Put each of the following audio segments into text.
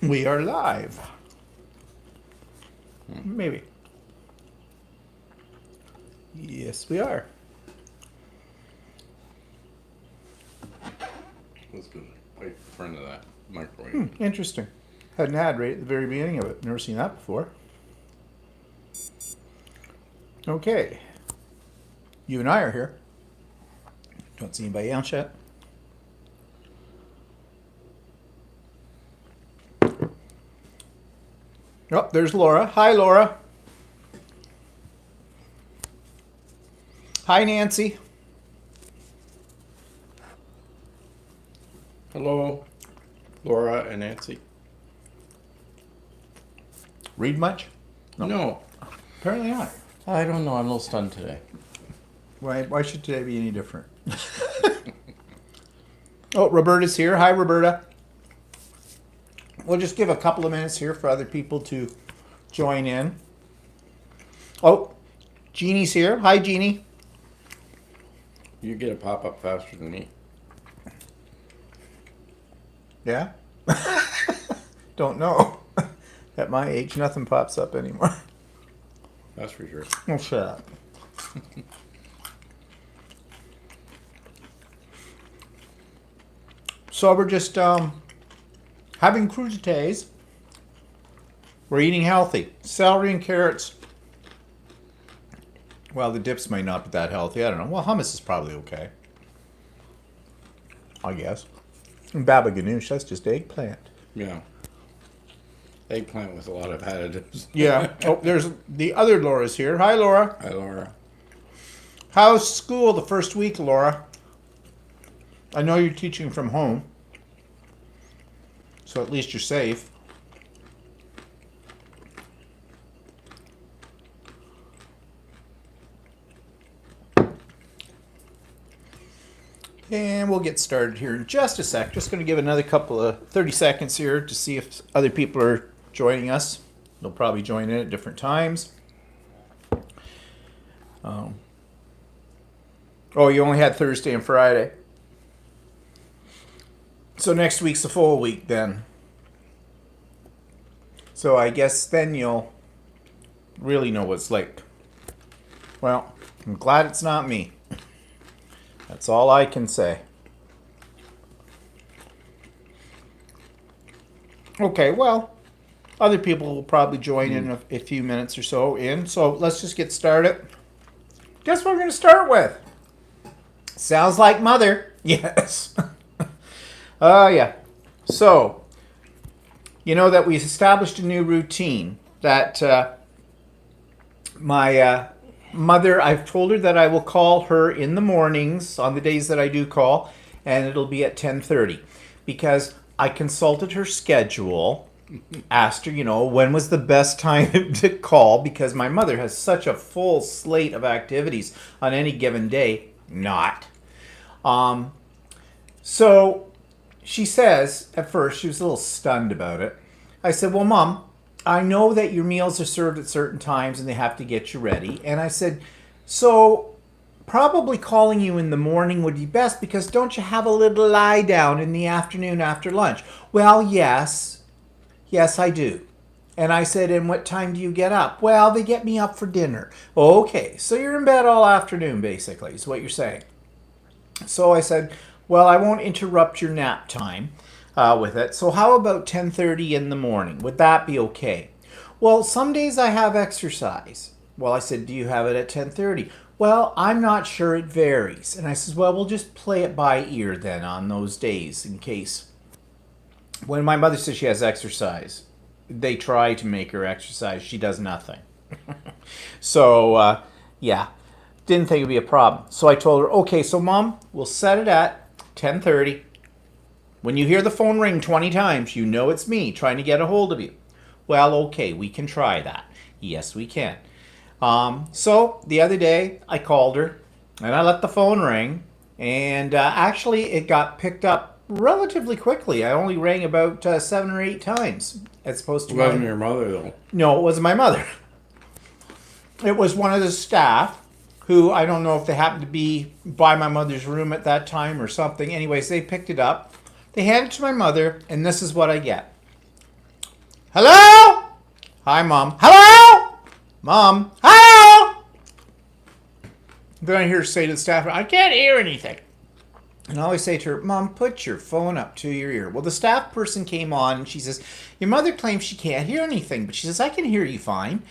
We are live. Maybe. Yes, we are. Let's go right in front of that microwave. Interesting. Hadn't had right at the very beginning of it. Never seen that before. Okay. You and I are here. Don't see anybody else yet. Oh, there's Laura. Hi, Laura. Hi, Nancy. Hello, Laura and Nancy. Read much? No, Apparently not. I don't know. I'm a little stunned today. Why should today be any different? Oh, Roberta's here. Hi, Roberta. We'll just give a couple of minutes here for other people to join in. Oh, Jeannie's here. Hi, Jeannie. You get a pop up faster than me. Yeah? Don't know. At my age, nothing pops up anymore. That's for sure. Oh, shut up. So we're just having crudités. We're eating healthy. Celery and carrots. Well, the dips might not be that healthy. I don't know. Well, hummus is probably okay. I guess. And baba ganoush, that's just eggplant. Yeah. Eggplant with a lot of additives. Yeah. Oh, there's the other Laura's here. Hi, Laura. Hi, Laura. How's school the first week, Laura? I know you're teaching from home. So at least you're safe. And we'll get started here in just a sec. Just going to give another couple of 30 seconds here to see if other people are joining us. They'll probably join in at different times. Oh, you only had Thursday and Friday. So next week's a full week then. So I guess then you'll really know what it's like. Well, I'm glad it's not me. That's all I can say. Okay, well, other people will probably join in a few minutes or so in. So let's just get started. Guess what we're going to start with? Sounds like Mother. Yes. Oh, yeah. So, you know that we've established a new routine that my mother, I've told her that I will call her in the mornings on the days that I do call, and it'll be at 10:30 because I consulted her schedule, asked her, when was the best time to call because my mother has such a full slate of activities on any given day. Not. So she says, at first, she was a little stunned about it. I said, well, Mom, I know that your meals are served at certain times and they have to get you ready. And I said, so probably calling you in the morning would be best because don't you have a little lie down in the afternoon after lunch? Well, yes. Yes, I do. And I said, and what time do you get up? Well, they get me up for dinner. Okay, so you're in bed all afternoon, basically, is what you're saying. So I said, well, I won't interrupt your nap time with it. So how about 10:30 in the morning? Would that be okay? Well, some days I have exercise. Well, I said, do you have it at 10:30? Well, I'm not sure. It varies. And I said, well, we'll just play it by ear then on those days in case. When my mother says she has exercise, they try to make her exercise. She does nothing. So, yeah. Didn't think it'd be a problem. So I told her, okay, so Mom, we'll set it at 10:30. When you hear the phone ring 20 times, you know it's me trying to get a hold of you. Well, okay, we can try that. Yes, we can. So the other day, I called her, and I let the phone ring, and actually it got picked up relatively quickly. I only rang about 7 or 8 times, as opposed to It wasn't your mother, though. No, it wasn't my mother. It was one of the staff who, I don't know if they happened to be by my mother's room at that time or something. Anyways, they picked it up. They handed it to my mother, and this is what I get. Hello? Hi, Mom. Hello? Mom. Hello? Then I hear her say to the staff, I can't hear anything. And I always say to her, Mom, put your phone up to your ear. Well, the staff person came on and she says, your mother claims she can't hear anything, but she says, I can hear you fine.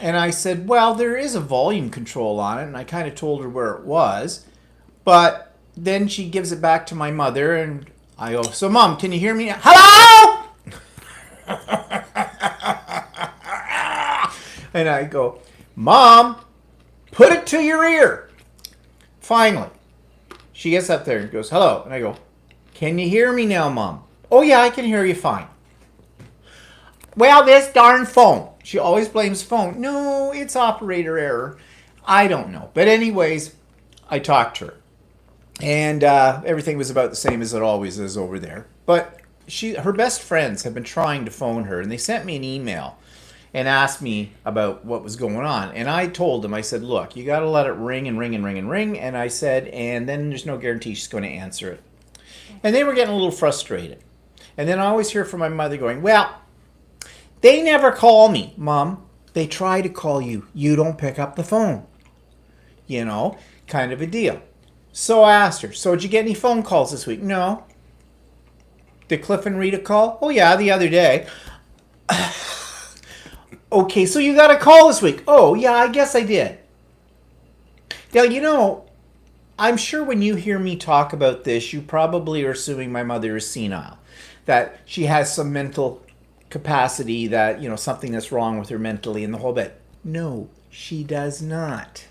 And I said, well, there is a volume control on it. And I kind of told her where it was. But then she gives it back to my mother and I go, so Mom, can you hear me now? Hello? And I go, Mom, put it to your ear. Finally, she gets up there and goes, hello. And I go, can you hear me now, Mom? Oh, yeah, I can hear you fine. Well, this darn phone. She always blames phone. No, it's operator error. I don't know. But anyways, I talked to her. And everything was about the same as it always is over there. But her best friends have been trying to phone her. And they sent me an email and asked me about what was going on. And I told them, I said, look, you got to let it ring and ring and ring and ring. And I said, and then there's no guarantee she's going to answer it. And they were getting a little frustrated. And then I always hear from my mother going, well, they never call me, Mom. They try to call you. You don't pick up the phone. You know, kind of a deal. So I asked her, so did you get any phone calls this week? No. Did Cliff and Rita call? Oh, yeah, the other day. Okay, so you got a call this week. Oh, yeah, I guess I did. Now, you know, I'm sure when you hear me talk about this, you probably are assuming my mother is senile. That she has some mental capacity, that, you know, something that's wrong with her mentally and the whole bit. No, she does not.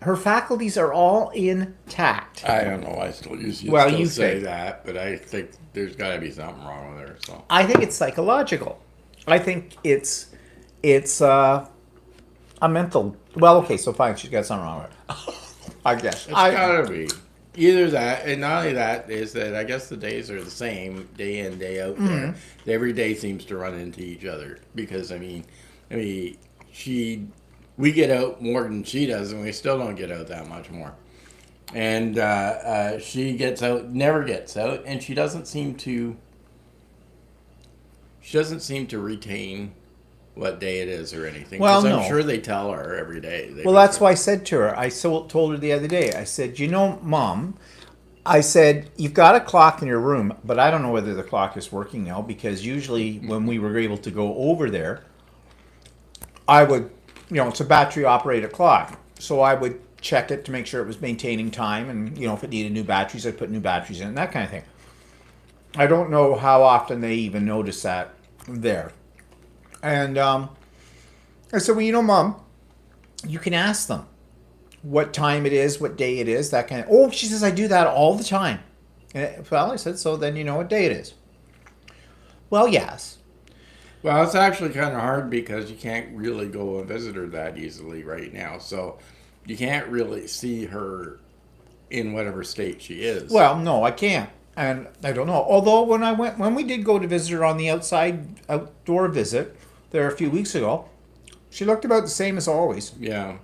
Her faculties are all intact. I don't know. I still use you Well, still you say think. that, but I think there's got to be something wrong with her. So I think it's psychological. I think it's a mental. Well, okay, so fine, she's got something wrong with her. I guess. it's got to be either that, and not only that is that I guess the days are the same day in day out. There, every day seems to run into each other because I mean, we get out more than she does, and we still don't get out that much more. And she gets out, never gets out, and she doesn't seem to. She doesn't seem to retain what day it is or anything. Well, 'Cause no. I'm sure they tell her every day. Well, that's why I said to her, told her the other day, I said, you know, Mom, I said, you've got a clock in your room, but I don't know whether the clock is working now, because usually when we were able to go over there, I would, you know, it's a battery operated clock. So I would check it to make sure it was maintaining time, and, you know, if it needed new batteries, I'd put new batteries in it, that kind of thing. I don't know how often they even notice that there. And I said, well, you know, Mom, you can ask them what time it is, what day it is, that kind of. Oh, she says, I do that all the time. Well, I said, so then you know what day it is. Well, yes. Well, it's actually kind of hard because you can't really go and visit her that easily right now. So you can't really see her in whatever state she is. Well, no, I can't. And I don't know. Although when we did go to visit her on the outdoor visit there a few weeks ago, she looked about the same as always. Yeah.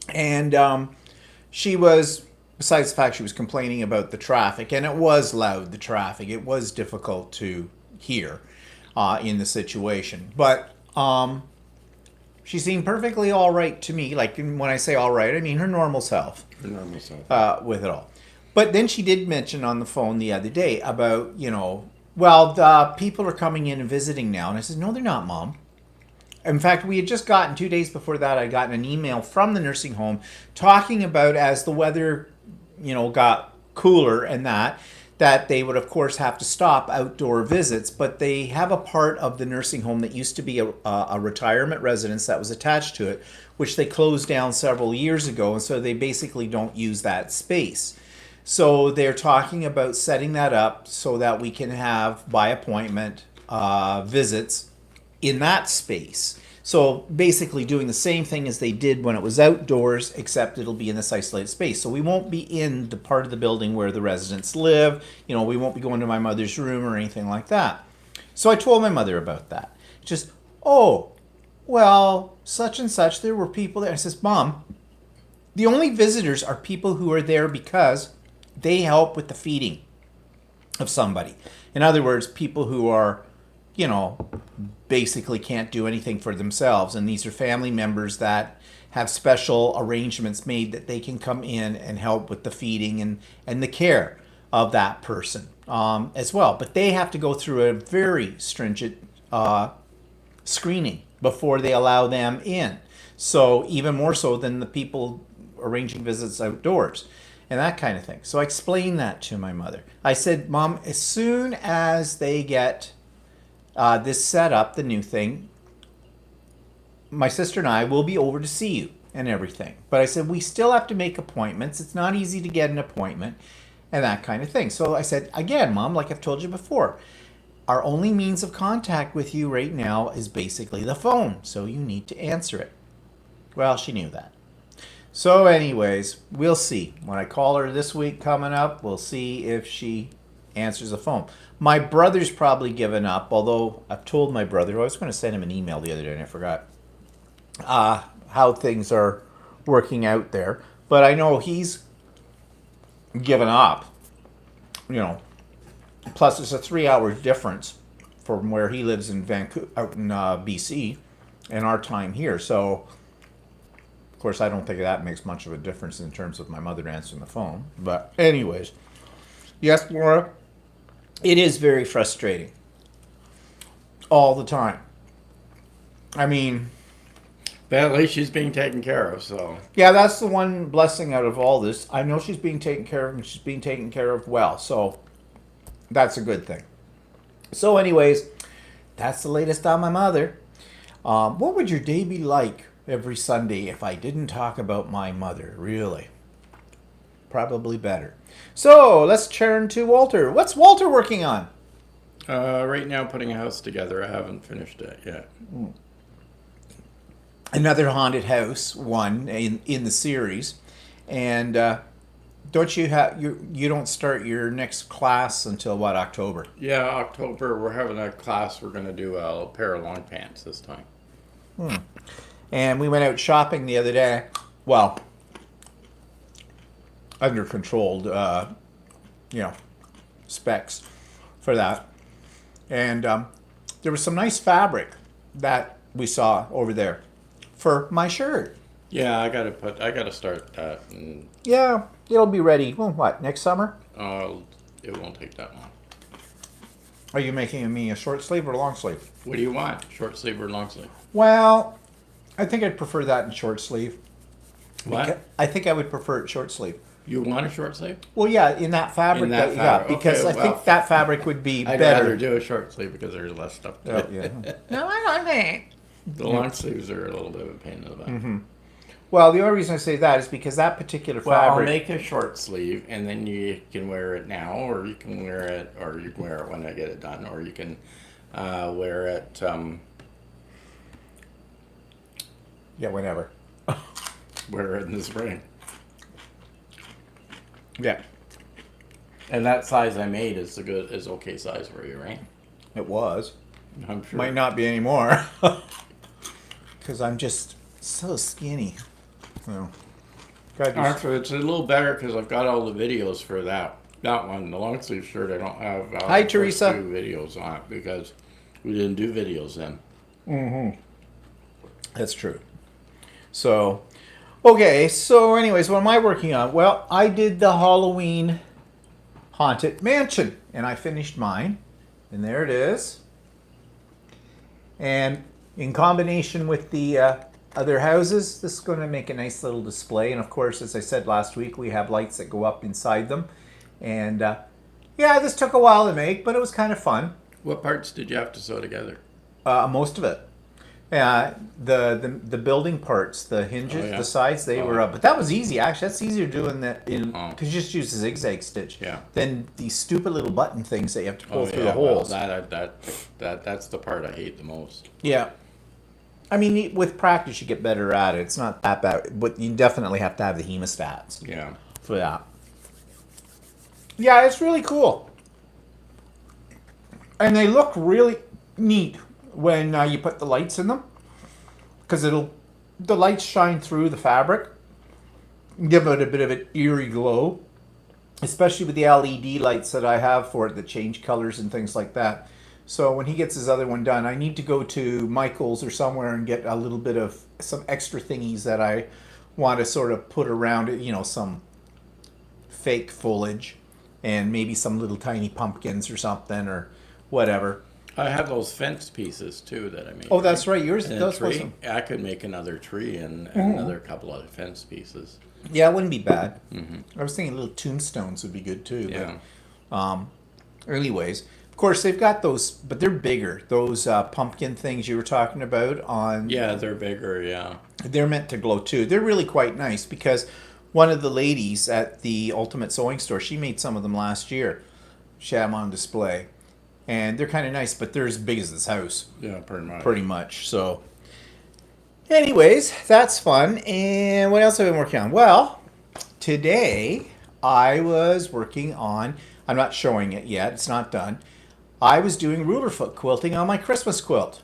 And she was, besides the fact she was complaining about the traffic, and it was loud, the traffic. It was difficult to hear in the situation. But she seemed perfectly all right to me. Like, when I say all right, I mean her normal self. Her normal self. With it all. But then she did mention on the phone the other day about, you know, well, the people are coming in and visiting now. And I said, no, they're not, Mom. In fact, we had just gotten, 2 days before that, I'd gotten an email from the nursing home talking about, as the weather, you know, got cooler and that they would, of course, have to stop outdoor visits. But they have a part of the nursing home that used to be a retirement residence that was attached to it, which they closed down several years ago. And so they basically don't use that space. So they're talking about setting that up so that we can have, by appointment, visits in that space. So basically doing the same thing as they did when it was outdoors, except it'll be in this isolated space. So we won't be in the part of the building where the residents live. You know, we won't be going to my mother's room or anything like that. So I told my mother about that. Just, oh, well, such and such, there were people there. I says, Mom, the only visitors are people who are there because they help with the feeding. of somebody. In other words, people who are, you know, basically can't do anything for themselves. And these are family members that have special arrangements made that they can come in and help with the feeding and the care of that person as well. But they have to go through a very stringent screening before they allow them in. So even more so than the people arranging visits outdoors and that kind of thing. So I explained that to my mother. I said, Mom, as soon as they get this set up, the new thing, my sister and I will be over to see you and everything. But I said, we still have to make appointments. It's not easy to get an appointment and that kind of thing. So I said, again, Mom, like I've told you before, our only means of contact with you right now is basically the phone. So you need to answer it. Well, she knew that. So anyways, we'll see. When I call her this week coming up, we'll see if she answers the phone. My brother's probably given up, although I've told my brother, I was going to send him an email the other day and I forgot how things are working out there. But I know he's given up, you know. Plus, it's a 3-hour difference from where he lives in Vancouver, out in BC, and our time here. So, of course, I don't think that makes much of a difference in terms of my mother answering the phone. But anyways, yes, Laura, it is very frustrating all the time. I mean, But at least she's being taken care of, so. yeah, that's the one blessing out of all this. I know she's being taken care of, and she's being taken care of well. So that's a good thing. So anyways, that's the latest on my mother. What would your day be like every Sunday if I didn't talk about my mother? Really? Probably better. So let's turn to Walter. What's Walter working on? Right now, putting a house together. I haven't finished it yet. Another haunted house, one in the series. And don't you have you don't start your next class until what, October? Yeah, October, we're having a class. We're going to do a pair of long pants this time. And we went out shopping the other day. Well, under controlled, specs for that. And there was some nice fabric that we saw over there for my shirt. Yeah, I gotta start that. And, Yeah, it'll be ready. Well, what, next summer? it won't take that long. Are you making me a short sleeve or a long sleeve? What do you want? Short sleeve or long sleeve? Well, I think I'd prefer that in short sleeve. What? I think I would prefer it short sleeve. You want a short sleeve? Well, yeah, in that fabric In that that you got, fabric. because Okay, I think well, that fabric would be I'd better. rather do a short sleeve because there's less stuff to Oh, it. yeah. No, I don't think. The long sleeves are a little bit of a pain in the butt. Well, the only reason I say that is because that particular Well, I'll fabric. make a short sleeve, and then you can wear it now, or you can wear it when I get it done, or you can wear it. Yeah, whenever. Wear it in the spring. Yeah, And that size I made is okay size for you, right? it was. I'm sure. Might not be anymore. Because I'm just so skinny. Well, God, Actually, it's a little better because I've got all the videos for that one. The long sleeve shirt, I don't have. Hi, the first Teresa. two videos on it because we didn't do videos then. That's true. So, okay. So, anyways, what am I working on? Well, I did the Halloween Haunted Mansion, and I finished mine. And there it is. And in combination with the other houses, this is going to make a nice little display. And of course, as I said last week, we have lights that go up inside them. And yeah, this took a while to make, but it was kind of fun. What parts did you have to sew together? Most of it. The building parts, the hinges, Oh, yeah. the sides, they were up. But that was easy, actually. That's easier doing that because you just use a zigzag stitch. Yeah. Than these stupid little button things that you have to pull through the well, holes. that's the part I hate the most. Yeah. I mean, with practice, you get better at it. It's not that bad, but you definitely have to have the hemostats Yeah. for that. Yeah, it's really cool. And they look really neat when you put the lights in them, because the lights shine through the fabric, give it a bit of an eerie glow. especially with the LED lights that I have for it that change colors and things like that. So when he gets his other one done, I need to go to Michael's or somewhere and get a little bit of some extra thingies that I want to sort of put around it, some fake foliage and maybe some little tiny pumpkins or something or whatever. I have those fence pieces too that I made. Oh, that's right. Yours, And a those tree. awesome. I could make another tree and another couple of fence pieces. Yeah, it wouldn't be bad. I was thinking little tombstones would be good too. Yeah. Anyways, of course they've got those, but they're bigger. Those pumpkin things you were talking about on. Yeah, they're bigger. Yeah. They're meant to glow too. They're really quite nice because one of the ladies at the Ultimate Sewing Store, she made some of them last year. She had them on display, and they're kind of nice, but they're as big as this house, Yeah, pretty much. pretty much. So, anyways, that's fun. And what else have I been working on? Well, today I was working on. I'm not showing it yet. It's not done. I was doing ruler foot quilting on my Christmas quilt.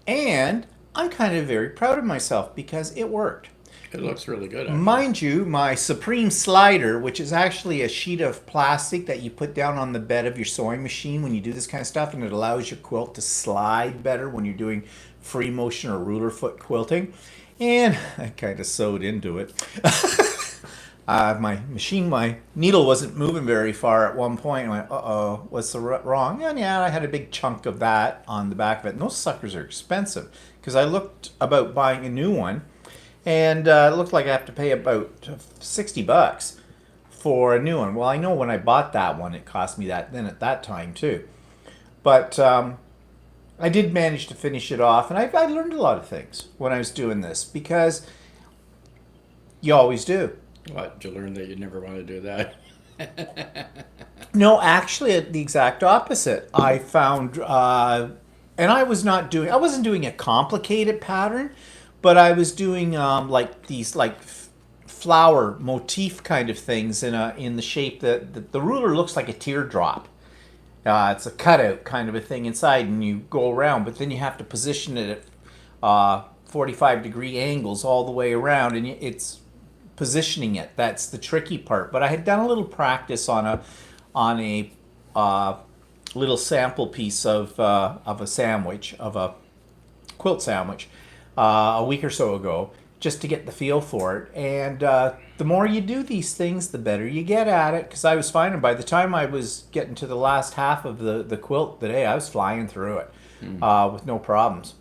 And I'm kind of very proud of myself because it worked. It looks really good. Actually. Mind you, my Supreme slider, which is actually a sheet of plastic that you put down on the bed of your sewing machine when you do this kind of stuff, and it allows your quilt to slide better when you're doing free motion or ruler foot quilting. And I kind of sewed into it. My needle wasn't moving very far at one point. I went, uh-oh, what's wrong? And yeah, I had a big chunk of that on the back of it. And those suckers are expensive because I looked about buying a new one, and it looked like I have to pay about $60 for a new one. Well, I know when I bought that one, it cost me that then at that time too. But I did manage to finish it off, and I learned a lot of things when I was doing this because you always do. What? Did you learn that you never want to do that? No, actually, the exact opposite. I found, and I wasn't doing a complicated pattern, but I was doing like these flower motif kind of things in the shape that the ruler looks like a teardrop. It's a cutout kind of a thing inside, and you go around, but then you have to position it at 45-degree angles all the way around, and it's positioning it. That's the tricky part. But I had done a little practice on a little sample piece of a sandwich, of a quilt sandwich, a week or so ago, just to get the feel for it. And the more you do these things, the better you get at it. Because I was finding by the time I was getting to the last half of the quilt today, I was flying through it with no problems.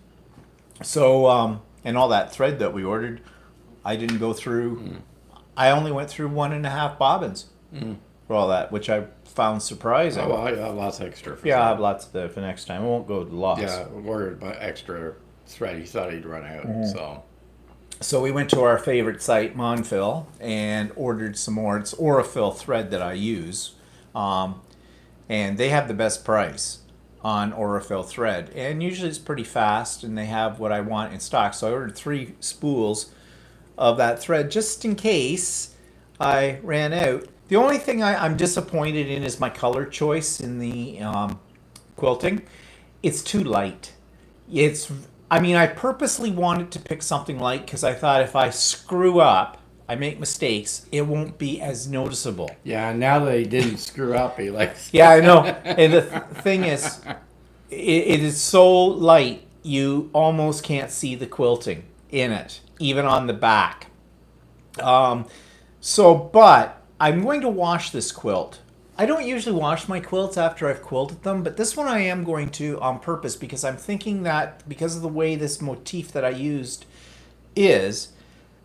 So, and all that thread that we ordered, I didn't go through. I only went through 1.5 bobbins for all that, which I found surprising. Oh, well, I have lots extra. For I'll have lots of that for next time. I won't go to loss. Yeah, worried about extra thread. He thought he'd run out. So we went to our favorite site, Monfil, and ordered some more. It's Aurifil thread that I use, and they have the best price on Aurifil thread. And usually it's pretty fast, and they have what I want in stock. So I ordered 3 spools of that thread just in case I ran out. The only thing I'm disappointed in is my color choice in the quilting. It's too light. I purposely wanted to pick something light because I thought if I screw up, I make mistakes, it won't be as noticeable. Yeah, now that he didn't screw up, he likes. Yeah, I know. And the thing is, it is so light, you almost can't see the quilting in it, even on the back. But I'm going to wash this quilt. I don't usually wash my quilts after I've quilted them, but this one I am going to on purpose because I'm thinking that because of the way this motif that I used is,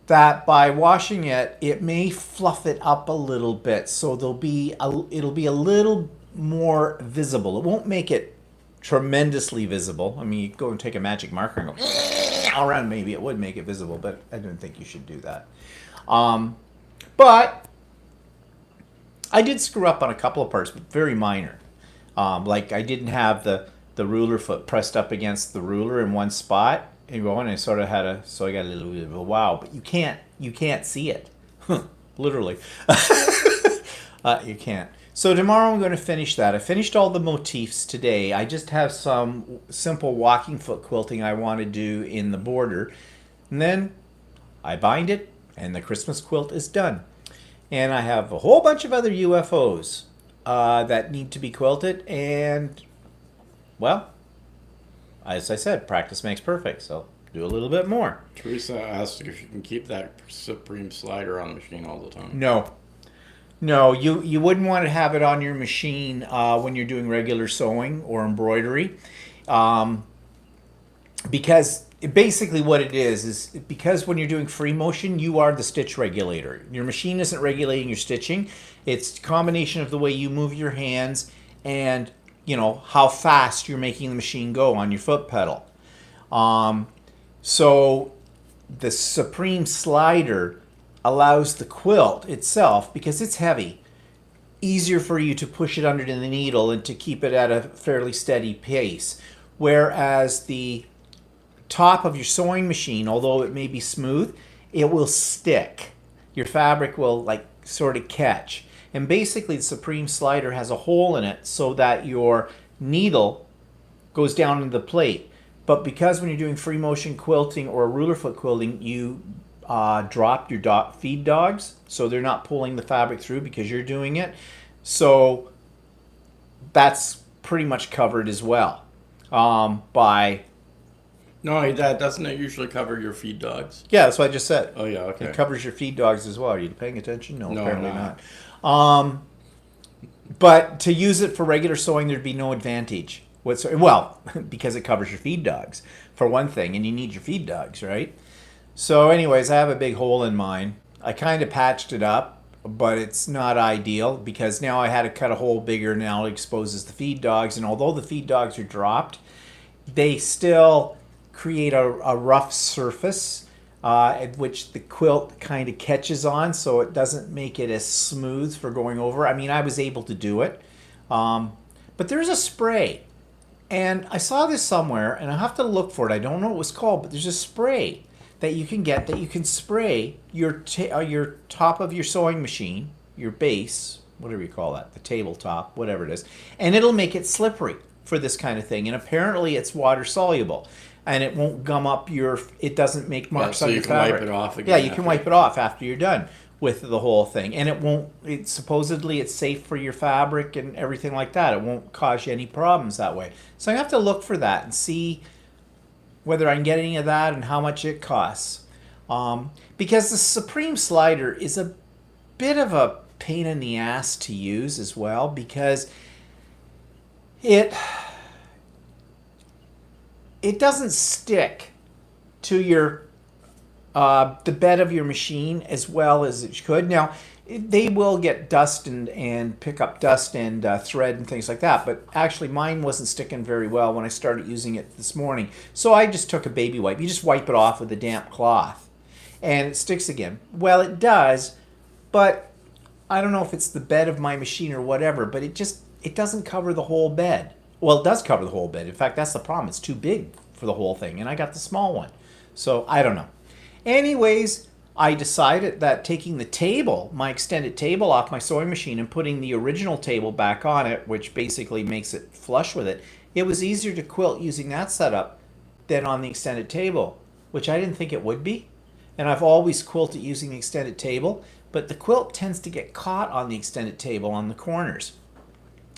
that by washing it, it may fluff it up a little bit, so it'll be a little more visible. It won't make it tremendously visible. I mean, you go and take a magic marker and go all around, maybe it would make it visible, but I don't think you should do that. But I did screw up on a couple of parts, but very minor. Like I didn't have the ruler foot pressed up against the ruler in one spot and going, and I sort of had so I got a little bit of a wow, but you can't see it. Literally. You can't. So tomorrow I'm going to finish that. I finished all the motifs today. I just have some simple walking foot quilting I want to do in the border. And then I bind it and the Christmas quilt is done. and I have a whole bunch of other UFOs that need to be quilted. And, well, as I said, practice makes perfect. So do a little bit more. Teresa asked if you can keep that Supreme slider on the machine all the time. No, no, you wouldn't want to have it on your machine when you're doing regular sewing or embroidery, um, because basically what it is because when you're doing free motion, you are the stitch regulator. Your machine isn't regulating your stitching. It's a combination of the way you move your hands and how fast you're making the machine go on your foot pedal. Um, so the Supreme slider allows the quilt itself, because it's heavy, easier for you to push it under the needle and to keep it at a fairly steady pace. Whereas the top of your sewing machine, although it may be smooth, it will stick. Your fabric will like sort of catch. And basically the Supreme slider has a hole in it so that your needle goes down into the plate. But because when you're doing free motion quilting or ruler foot quilting, you drop your feed dogs, so they're not pulling the fabric through because you're doing it. So that's pretty much covered as well by. No, that doesn't it usually cover your feed dogs? Yeah, that's what I just said. Oh yeah, okay. It covers your feed dogs as well. Are you paying attention? No, No, apparently I'm not. But to use it for regular sewing, there'd be no advantage. Well, because it covers your feed dogs, for one thing, and you need your feed dogs, right? So anyways, I have a big hole in mine. I kind of patched it up, but it's not ideal because now I had to cut a hole bigger. Now it exposes the feed dogs, and although the feed dogs are dropped, they still create a rough surface at which the quilt kind of catches on, so it doesn't make it as smooth for going over. I mean, I was able to do it, but there's a spray, and I saw this somewhere, and I have to look for it. I don't know what it was called, but there's a spray that you can get that you can spray your top of your sewing machine, your base, whatever you call that, the tabletop, whatever it is, and it'll make it slippery for this kind of thing. And apparently it's water soluble, and it won't gum up it doesn't make marks on your fabric. So you can wipe it off again. Yeah, you can wipe it off after you're done with the whole thing, and it won't. Supposedly it's safe for your fabric and everything like that. It won't cause you any problems that way. So I have to look for that and see whether I can get any of that and how much it costs. Because the Supreme slider is a bit of a pain in the ass to use as well, because it doesn't stick to your the bed of your machine as well as it could. Now, they will get dust and pick up dust and thread and things like that, but actually mine wasn't sticking very well when I started using it this morning. So I just took a baby wipe. You just wipe it off with a damp cloth and it sticks again. Well, it does, but I don't know if it's the bed of my machine or whatever, but it doesn't cover the whole bed. Well, it does cover the whole bed. In fact, that's the problem. It's too big for the whole thing, and I got the small one. So I don't know. Anyways, I decided that taking the table, my extended table, off my sewing machine and putting the original table back on it, which basically makes it flush with it, it was easier to quilt using that setup than on the extended table, which I didn't think it would be. And I've always quilted using the extended table, but the quilt tends to get caught on the extended table on the corners,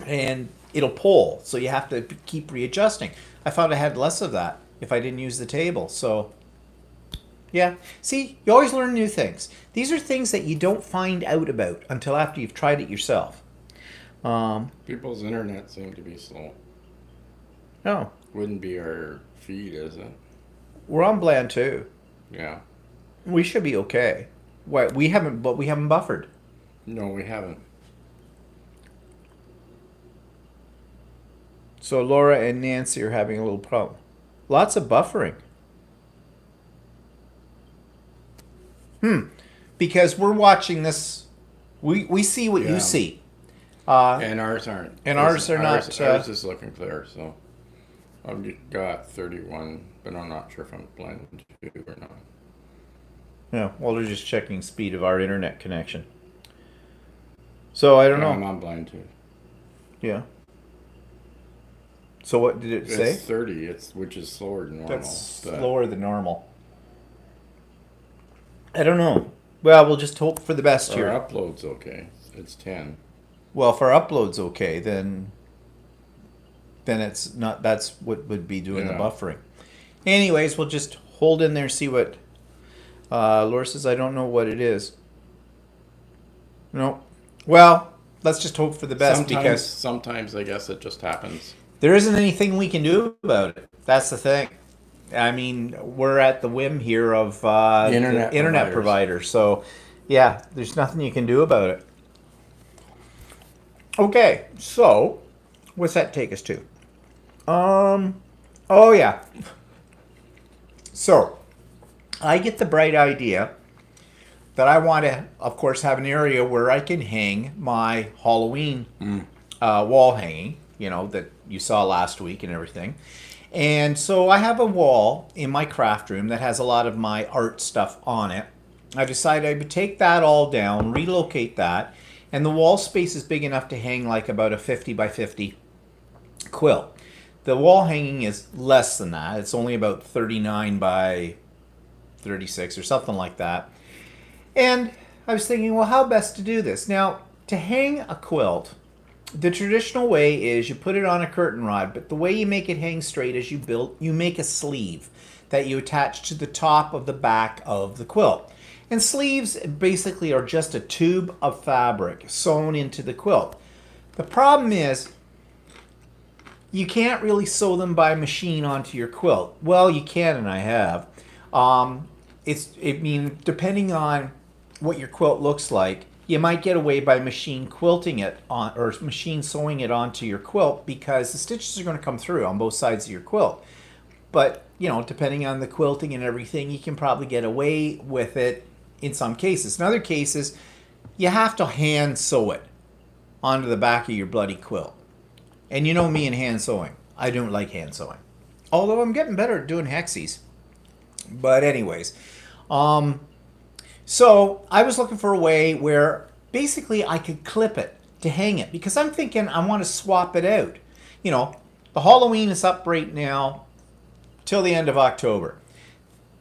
and it'll pull, so you have to keep readjusting. I found I had less of that if I didn't use the table. So yeah, see, you always learn new things. These are things that you don't find out about until after you've tried it yourself. People's internet seem to be slow. Oh, Wouldn't be our feed, is it? we're on Bland too. Yeah. We should be okay. What we haven't buffered. No, we haven't. So Laura and Nancy are having a little problem. Lots of buffering. Because we're watching this, we see what Yeah. you see. And ours aren't. And ours are not, Ours is looking clear, so I've got 31, but I'm not sure if I'm blended to or not. Yeah, well, they're just checking speed of our internet connection. So I don't I'm know. on blind too. Yeah. So what did it say? It's 30, which is slower than normal. That's but slower than normal. I don't know. Well, we'll just hope for the best Our here. upload's okay. It's 10. Well, if our upload's okay, then it's not. That's what would be doing the Yeah. buffering. Anyways, we'll just hold in there, see what. Laura says, I don't know what it is. No. Well, let's just hope for the best because Sometimes I guess it just happens. there isn't anything we can do about it. That's the thing. I mean, we're at the whim here of The internet the internet provider. So, yeah, there's nothing you can do about it. Okay, so what's that take us to? Oh yeah. So, I get the bright idea that I want to, of course, have an area where I can hang my Halloween wall hanging, that you saw last week and everything. And so I have a wall in my craft room that has a lot of my art stuff on it. I decided I would take that all down, relocate that, and the wall space is big enough to hang like about a 50 by 50 quilt. The wall hanging is less than that. It's only about 39 by 36 or something like that. And I was thinking, well, how best to do this? Now, to hang a quilt, the traditional way is you put it on a curtain rod, but the way you make it hang straight is you make a sleeve that you attach to the top of the back of the quilt. And sleeves basically are just a tube of fabric sewn into the quilt. The problem is you can't really sew them by machine onto your quilt. Well, you can, and I have. Depending on what your quilt looks like, you might get away by machine quilting it on or machine sewing it onto your quilt because the stitches are going to come through on both sides of your quilt. But, depending on the quilting and everything, you can probably get away with it in some cases. In other cases, you have to hand sew it onto the back of your bloody quilt. And you know me and hand sewing. I don't like hand sewing. Although I'm getting better at doing hexies. But anyways, so I was looking for a way where basically I could clip it to hang it because I'm thinking I want to swap it out. The Halloween is up right now till the end of October.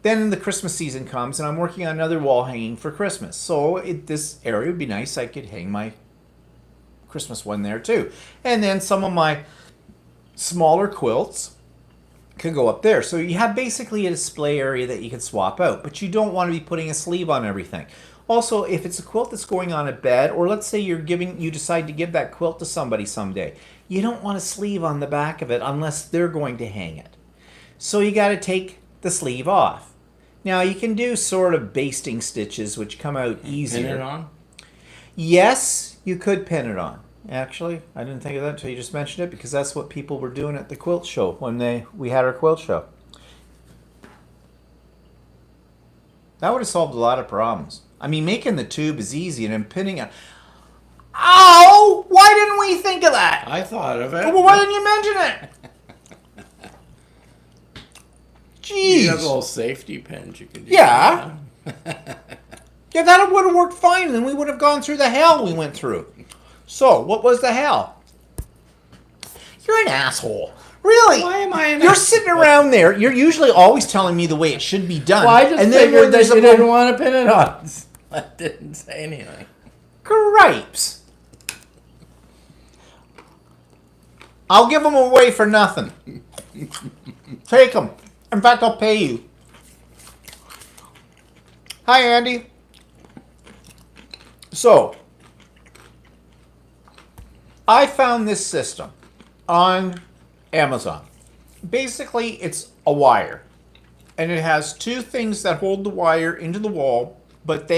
Then the Christmas season comes and I'm working on another wall hanging for Christmas. So this area would be nice. I could hang my Christmas one there too. And then some of my smaller quilts could go up there. So you have basically a display area that you can swap out, but you don't want to be putting a sleeve on everything. Also, if it's a quilt that's going on a bed, or let's say you decide to give that quilt to somebody someday, you don't want a sleeve on the back of it unless they're going to hang it. So you got to take the sleeve off. Now you can do sort of basting stitches, which come out easier. Pin it on? Yes, you could pin it on. Actually, I didn't think of that until you just mentioned it because that's what people were doing at the quilt show when we had our quilt show. That would have solved a lot of problems. I mean, making the tube is easy and then pinning it. Ow! Why didn't we think of that? I thought of it. Well, why didn't you mention it? Jeez. You have little safety pins you could use. Yeah. Yeah, that would have worked fine, and then we would have gone through the hell we went through. So, what was the hell? You're an asshole. Really? Why am I an You're asshole? sitting around there. You're usually always telling me the way it should be done. Well, I just and then figured when that there's you a didn't want to pin it on. I didn't say anything. Gripes. I'll give them away for nothing. Take them. In fact, I'll pay you. Hi, Andy. So, I found this system on Amazon. Basically, it's a wire. And it has two things that hold the wire into the wall, but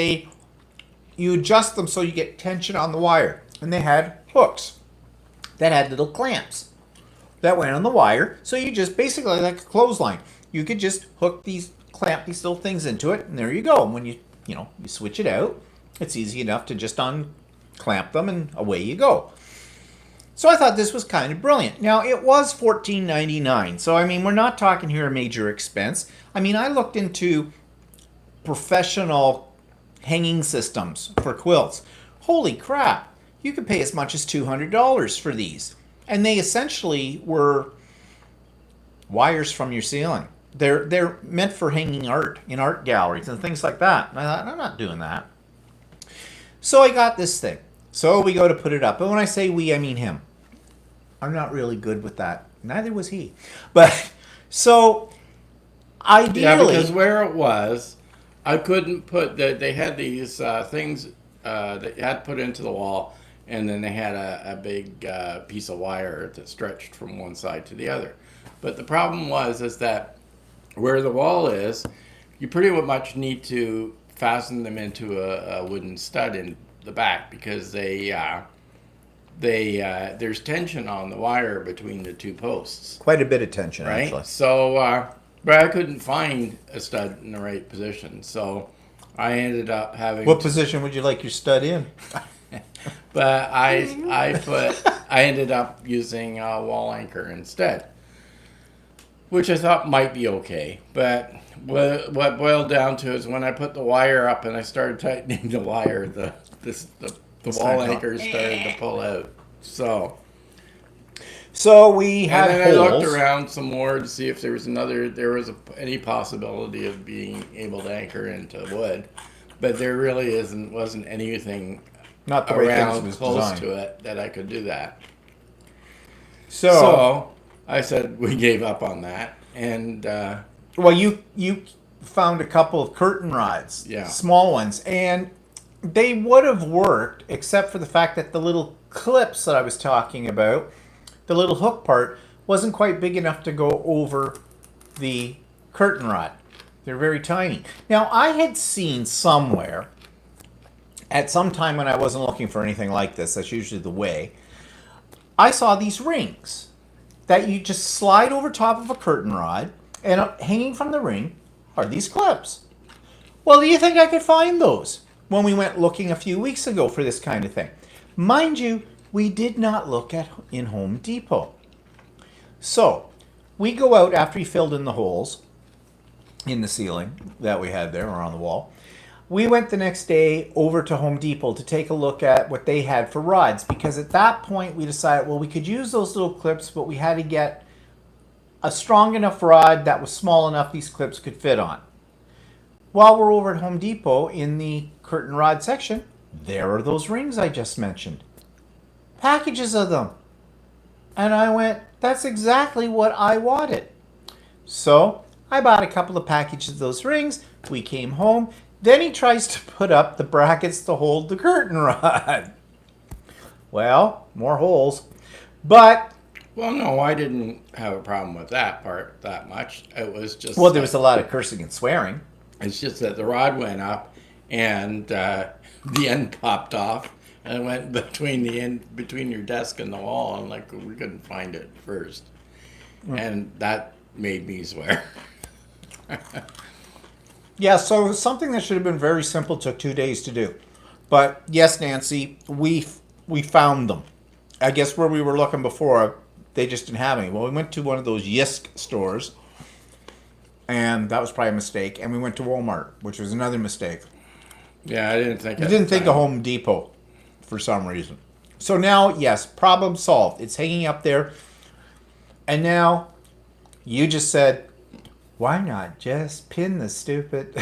you adjust them so you get tension on the wire. And they had hooks that had little clamps that went on the wire. So you just basically like a clothesline. You could just clamp these little things into it, and there you go. And when you switch it out, it's easy enough to just unclamp them, and away you go. So I thought this was kind of brilliant. Now, it was $14.99, so I mean, we're not talking here a major expense. I mean, I looked into professional hanging systems for quilts. Holy crap, you could pay as much as $200 for these. And they essentially were wires from your ceiling. They're meant for hanging art in art galleries and things like that. And I thought, I'm not doing that. So I got this thing. So we go to put it up. But when I say we, I mean him. I'm not really good with that. Neither was he. But so Yeah, ideally, because where it was, I couldn't put they had these things that you had to put into the wall, and then they had a big piece of wire that stretched from one side to the other. But the problem was is that where the wall is, you pretty much need to fasten them into a wooden stud in the back because there's tension on the wire between the two posts, quite a bit of tension, right? actually. So, but I couldn't find a stud in the right position, so I ended up having. What position would you like your stud in? But I ended up using a wall anchor instead, which I thought might be okay. But what boiled down to is when I put the wire up and I started tightening the wire, the wall anchor started to pull out. So we had And then I looked holes. around some more to see if there was any possibility of being able to anchor into wood, but there really wasn't anything Not the way things around was close designed. to it that I could do that. So, So I said we gave up on that, and well, you found a couple of curtain rods, Yeah. small ones, and they would have worked except for the fact that the little clips that I was talking about, the little hook part, wasn't quite big enough to go over the curtain rod. They're very tiny. Now, I had seen somewhere at some time when I wasn't looking for anything like this, that's usually the way, I saw these rings that you just slide over top of a curtain rod, and hanging from the ring are these clips. Well, do you think I could find those when we went looking a few weeks ago for this kind of thing? Mind you, we did not look in Home Depot. So we go out after he filled in the holes in the ceiling that we had there or on the wall. We went the next day over to Home Depot to take a look at what they had for rods, because at that point we decided, well, we could use those little clips, but we had to get a strong enough rod that was small enough these clips could fit on. While we're over at Home Depot in the curtain rod section, there are those rings I just mentioned. Packages of them. And I went, that's exactly what I wanted. So I bought a couple of packages of those rings. We came home. Then he tries to put up the brackets to hold the curtain rod. Well, more holes. But, well, no, I didn't have a problem with that part that much. It was just well, there was a lot of cursing and swearing. It's just that the rod went up and the end popped off and it went between your desk and the wall, and like we couldn't find it first, and that made me swear. Yeah, so something that should have been very simple took 2 days to do. But yes, Nancy, we found them. I guess where we were looking before, they just didn't have any. Well, we went to one of those Yisk stores, and that was probably a mistake. And we went to Walmart, which was another mistake. Yeah, I didn't think. We didn't think of Home Depot for some reason. So now, yes, problem solved. It's hanging up there. And now, you just said, why not just pin the stupid...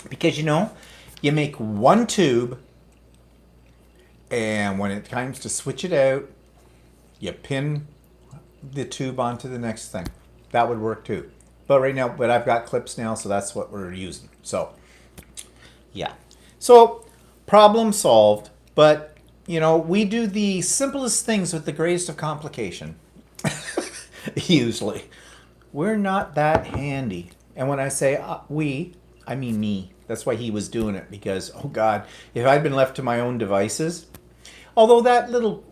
Because, you make one tube, and when it comes to switch it out, you pin the tube onto the next thing. That would work too. But right now, I've got clips now, so that's what we're using. So, yeah. So, problem solved. But, we do the simplest things with the greatest of complication. Usually. We're not that handy. And when I say we, I mean me. That's why he was doing it. Because, oh God, if I'd been left to my own devices... Although that little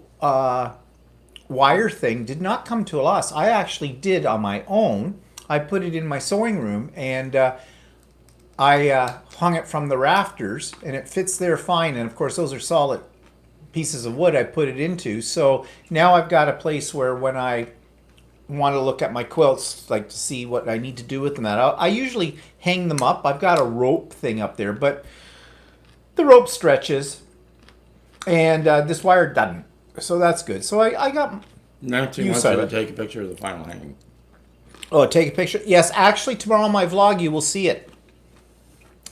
wire thing did not come to us. I actually did on my own. I put it in my sewing room, and I hung it from the rafters, and it fits there fine. And of course, those are solid pieces of wood I put it into. So now I've got a place where when I want to look at my quilts, like to see what I need to do with them, I usually hang them up. I've got a rope thing up there, but the rope stretches, and this wire doesn't. So that's good. So I got Nancy You wants said you to it. take a picture of the final hanging. Oh, take a picture. Yes, actually, tomorrow on my vlog you will see it.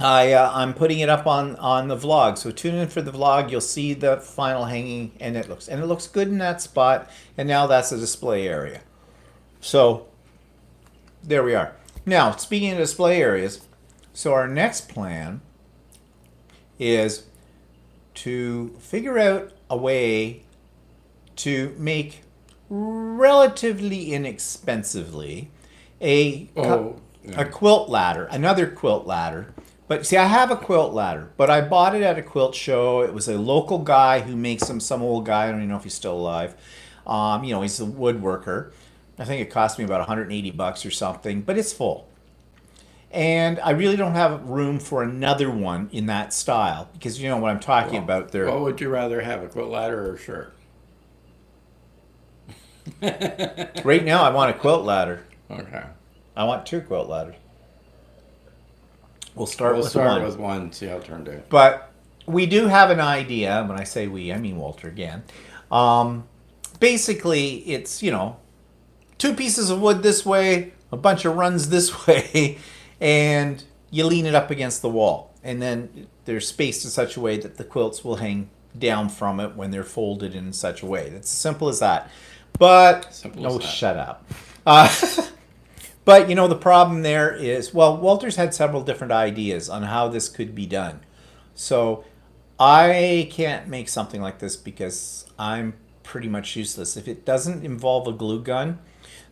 I'm putting it up on the vlog, so tune in for the vlog. You'll see the final hanging, and it looks good in that spot. And now that's the display area. So there we are. Now, speaking of display areas, so our next plan is to figure out a way to make relatively inexpensively a Oh, yeah. a quilt ladder, another quilt ladder. But see, I have a quilt ladder, but I bought it at a quilt show. It was a local guy who makes them, some old guy. I don't even know if he's still alive. He's a woodworker. I think it cost me about 180 bucks or something, but it's full. And I really don't have room for another one in that style because you know what I'm talking about there. What would you rather have, a quilt ladder or a shirt? Right now, I want a quilt ladder. Okay. I want two quilt ladders. We'll start We'll with start one. with one, see how it turned out. But we do have an idea. When I say we, I mean Walter again. Basically, it's, two pieces of wood this way, a bunch of runs this way, and you lean it up against the wall. And then they're spaced in such a way that the quilts will hang down from it when they're folded in such a way. It's as simple as that. But, Simple as that. shut up. But, the problem there is, well, Walter's had several different ideas on how this could be done. So I can't make something like this because I'm pretty much useless. If it doesn't involve a glue gun,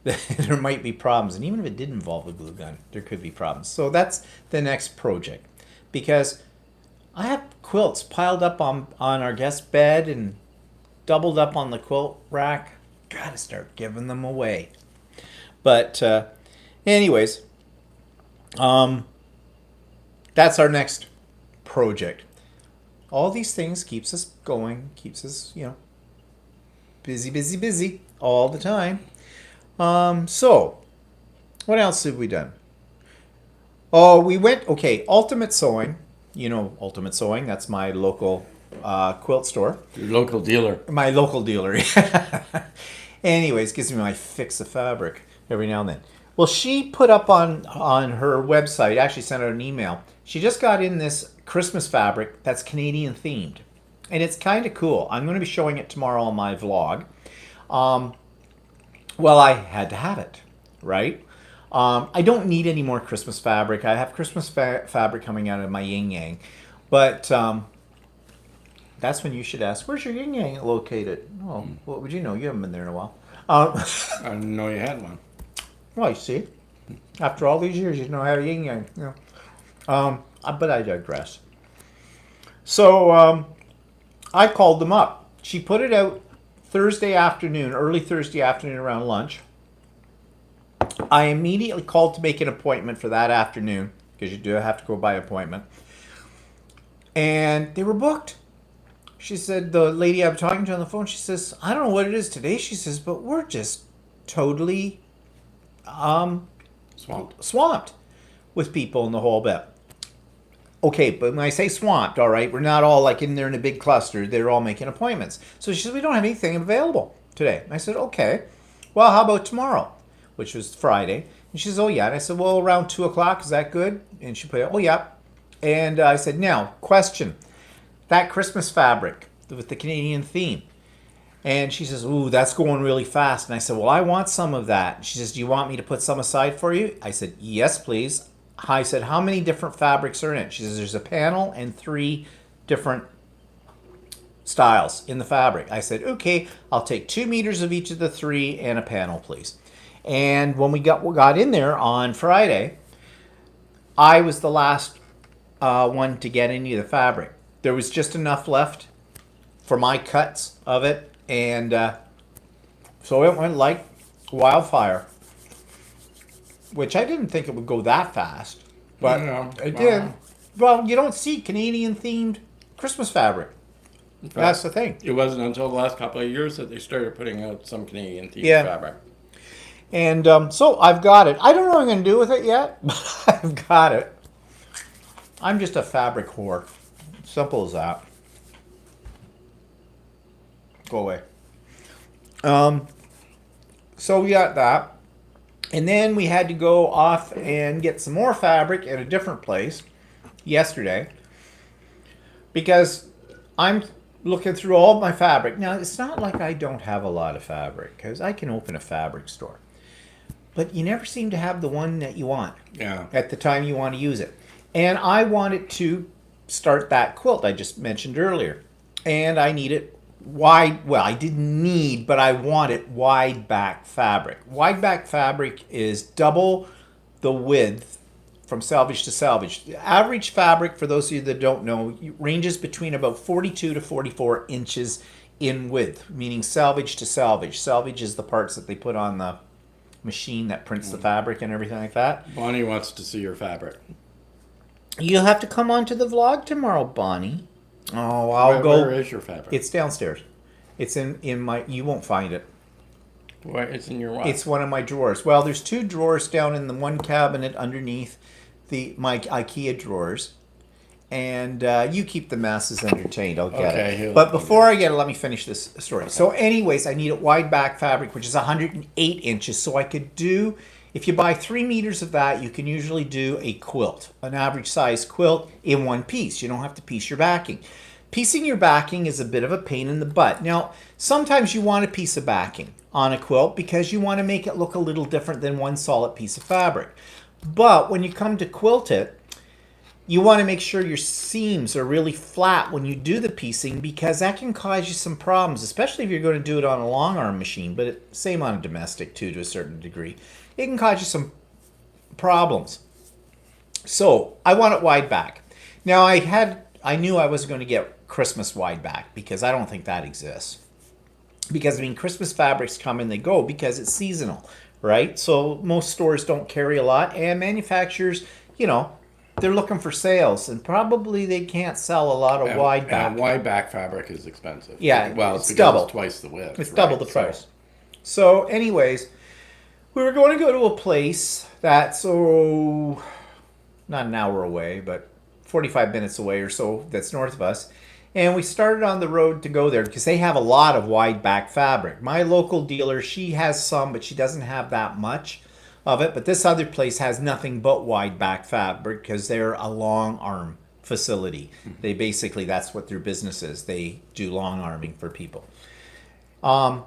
there might be problems. And even if it did involve a glue gun, there could be problems. So that's the next project. Because I have quilts piled up on our guest bed and doubled up on the quilt rack. Gotta start giving them away. But anyways, that's our next project. All these things keeps us going, keeps us, busy all the time. So, what else have we done? Oh, we went, Ultimate Sewing. Ultimate Sewing, that's my local quilt store. Your local dealer. My local dealer. Anyways, gives me my fix of fabric every now and then. Well, she put up on her website, actually sent out an email. She just got in this Christmas fabric that's Canadian themed. And it's kind of cool. I'm going to be showing it tomorrow on my vlog. Well, I had to have it, right? I don't need any more Christmas fabric. I have Christmas fabric coming out of my yin yang. But that's when you should ask, where's your yin yang located? Oh, what would you know? You haven't been there in a while. I didn't know you had one. Well, you see, after all these years, you know how yin yang. But I digress. So I called them up. She put it out Thursday afternoon, early Thursday afternoon around lunch. I immediately called to make an appointment for that afternoon because you do have to go by appointment. And they were booked. She said, the lady I was talking to on the phone, she says, I don't know what it is today, she says, but we're just totally swamped with people in the whole bit. Okay, but when I say swamped, all right, we're not all like in there in a big cluster. They're all making appointments. So she said, we don't have anything available today. And I said, okay. Well, how about tomorrow? Which was Friday. And she says, oh, yeah. And I said, well, around 2 o'clock, is that good? And she put, oh, yeah. And I said, now, question. That Christmas fabric with the Canadian theme. And she says, ooh, that's going really fast. And I said, well, I want some of that. And she says, do you want me to put some aside for you? I said, yes, please. I said, how many different fabrics are in it? She says, there's a panel and 3 different styles in the fabric. I said, okay, I'll take 2 meters of each of the 3 and a panel, please. And when we got in there on Friday, I was the last one to get any of the fabric. There was just enough left for my cuts of it. And so it went like wildfire. Which I didn't think it would go that fast. But it did. Well, you don't see Canadian-themed Christmas fabric. That's the thing. It wasn't until the last couple of years that they started putting out some Canadian-themed fabric. And so I've got it. I don't know what I'm going to do with it yet, but I've got it. I'm just a fabric whore. Simple as that. Go away. So we got that. And then we had to go off and get some more fabric at a different place yesterday because I'm looking through all my fabric. Now, it's not like I don't have a lot of fabric because I can open a fabric store. But you never seem to have the one that you want Yeah. at the time you want to use it. And I wanted to start that quilt I just mentioned earlier. And I needed wide, well, I didn't need, but I wanted wide back fabric. Wide back fabric is double the width from selvage to selvage. The average fabric, for those of you that don't know, ranges between about 42 to 44 inches in width, meaning selvage to selvage. Selvage is the parts that they put on the machine that prints the fabric and everything like that. Bonnie wants to see your fabric. You'll have to come on to the vlog tomorrow, Bonnie. Oh, I'll go. Where is your fabric? It's downstairs. It's in my. You won't find it. Where it's in your what? It's one of my drawers. Well, there's two drawers down in the one cabinet underneath my IKEA drawers, and you keep the masses entertained. I'll get it. But before I get it, let me finish this story. So, anyways, I needed wide back fabric, which is 108 inches, so I could do. If you buy 3 meters of that, you can usually do a quilt, an average size quilt in one piece. You don't have to piece your backing. Piecing your backing is a bit of a pain in the butt. Now, sometimes you want a piece of backing on a quilt because you want to make it look a little different than one solid piece of fabric. But when you come to quilt it, you want to make sure your seams are really flat when you do the piecing because that can cause you some problems, especially if you're going to do it on a long arm machine, but same on a domestic too to a certain degree. It can cause you some problems. So I want it wide back. Now I knew I was going to get Christmas wide back because I don't think that exists. Because I mean, Christmas fabrics come and they go because it's seasonal, right? So most stores don't carry a lot, and manufacturers, they're looking for sales, and probably they can't sell a lot of wide back. And wide back fabric is expensive. Yeah, well, it's double. It's twice the width. It's double the price. So, anyways, we were going to go to a place that's not an hour away, but 45 minutes away or so. That's north of us. And we started on the road to go there because they have a lot of wide back fabric. My local dealer, she has some, but she doesn't have that much of it. But this other place has nothing but wide back fabric because they're a long arm facility. They basically, that's what their business is. They do long arming for people. But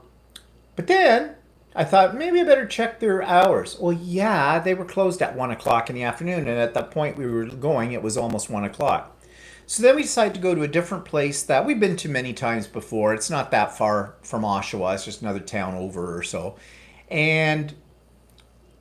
then I thought maybe I better check their hours. Well, yeah, they were closed at 1 o'clock in the afternoon. And at that point we were going, it was almost 1 o'clock. So then we decided to go to a different place that we've been to many times before. It's not that far from Oshawa. It's just another town over or so. And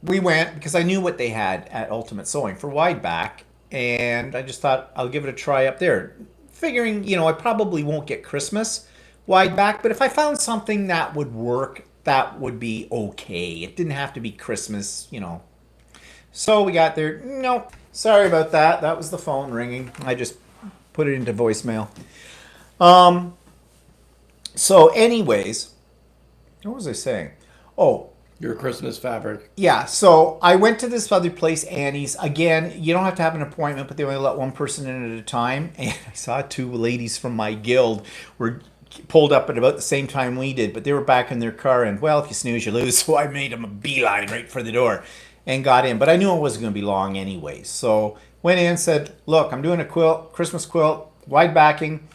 we went because I knew what they had at Ultimate Sewing for wide back. And I just thought I'll give it a try up there. Figuring, I probably won't get Christmas wide back. But if I found something that would work, that would be okay. It didn't have to be Christmas, So we got there. No, sorry about that. That was the phone ringing. I just put it into voicemail. So anyways, what was I saying? Oh, your Christmas fabric. Yeah, so I went to this other place, Annie's. Again, you don't have to have an appointment, but they only let one person in at a time. And I saw 2 ladies from my guild were pulled up at about the same time we did, but they were back in their car, and well, if you snooze, you lose. So I made them a beeline right for the door and got in. But I knew it wasn't going to be long anyway. So went in and said, look, I'm doing a quilt, Christmas quilt, wide backing,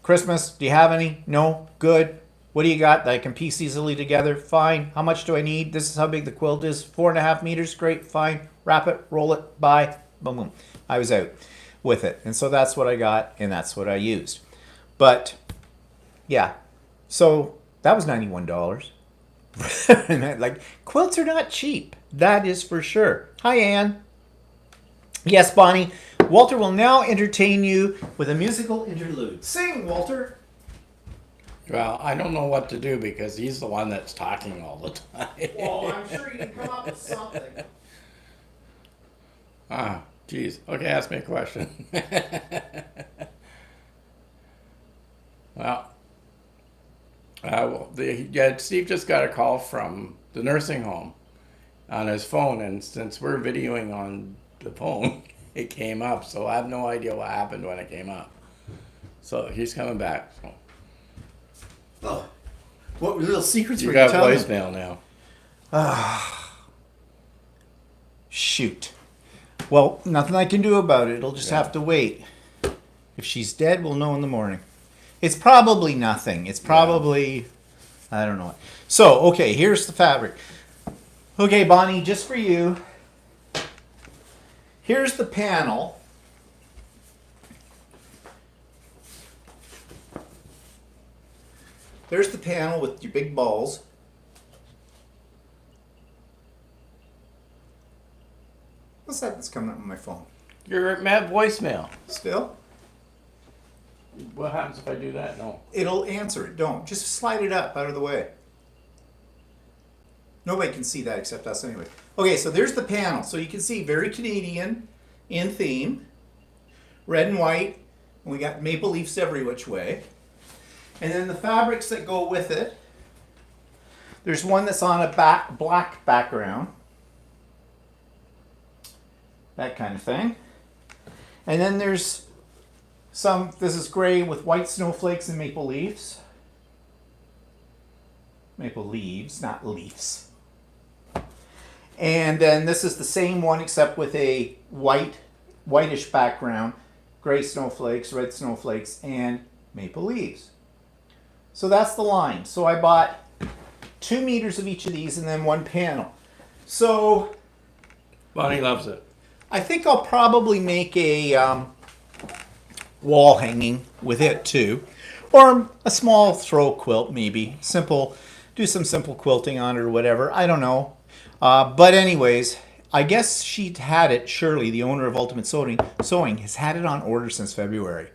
Christmas. Do you have any? No? Good. What do you got that I can piece easily together? Fine. How much do I need? This is how big the quilt is. 4.5 meters. Great. Fine. Wrap it. Roll it. Bye. Boom, boom. I was out with it. And so that's what I got, and that's what I used. But, yeah. So that was $91. Like, quilts are not cheap. That is for sure. Hi, Anne. Yes, Bonnie. Walter will now entertain you with a musical interlude. Sing, Walter. Well, I don't know what to do because he's the one that's talking all the time. Well, I'm sure you can come up with something. Geez. Okay, ask me a question. Steve just got a call from the nursing home on his phone, and since we're videoing on the phone, it came up, so I have no idea what happened when it came up. So he's coming back. So. Oh, what little secrets you were got you telling voicemail now. Shoot. Well, nothing I can do about it. It'll just Yeah. have to wait. If she's dead, we'll know in the morning. It's probably nothing. It's probably, I don't know. So, okay, here's the fabric. Okay, Bonnie, just for you. Here's the panel. There's the panel with your big balls. What's that that's coming up on my phone? You're at Matt voicemail. Still? What happens if I do that? No. It'll answer it. Don't. Just slide it up out of the way. Nobody can see that except us anyway. Okay, so there's the panel. So you can see very Canadian in theme. Red and white. And we got maple leaves every which way. And then the fabrics that go with it. There's one that's on a black background. That kind of thing. And then there's this is gray with white snowflakes and maple leaves. Maple leaves, not leaves. And then this is the same one except with a whitish background, gray snowflakes, red snowflakes, and maple leaves. So that's the line. So I bought 2 meters of each of these and then one panel. So Bonnie loves it. I think I'll probably make a wall hanging with it too. Or a small throw quilt maybe. Simple, do some simple quilting on it or whatever. I don't know. But anyways, I guess she'd had it, Shirley, the owner of Ultimate Sewing, has had it on order since February.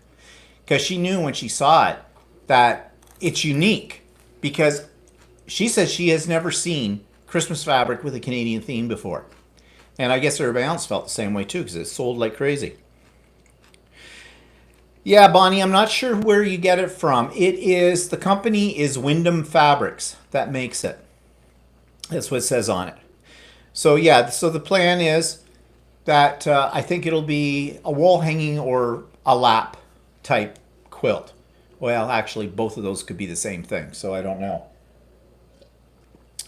Because she knew when she saw it that it's unique. Because she says she has never seen Christmas fabric with a Canadian theme before. And I guess everybody else felt the same way too, because it sold like crazy. Yeah, Bonnie, I'm not sure where you get it from. The company is Wyndham Fabrics that makes it. That's what it says on it. So yeah, so the plan is that I think it'll be a wall hanging or a lap type quilt. Well, actually, both of those could be the same thing, so I don't know.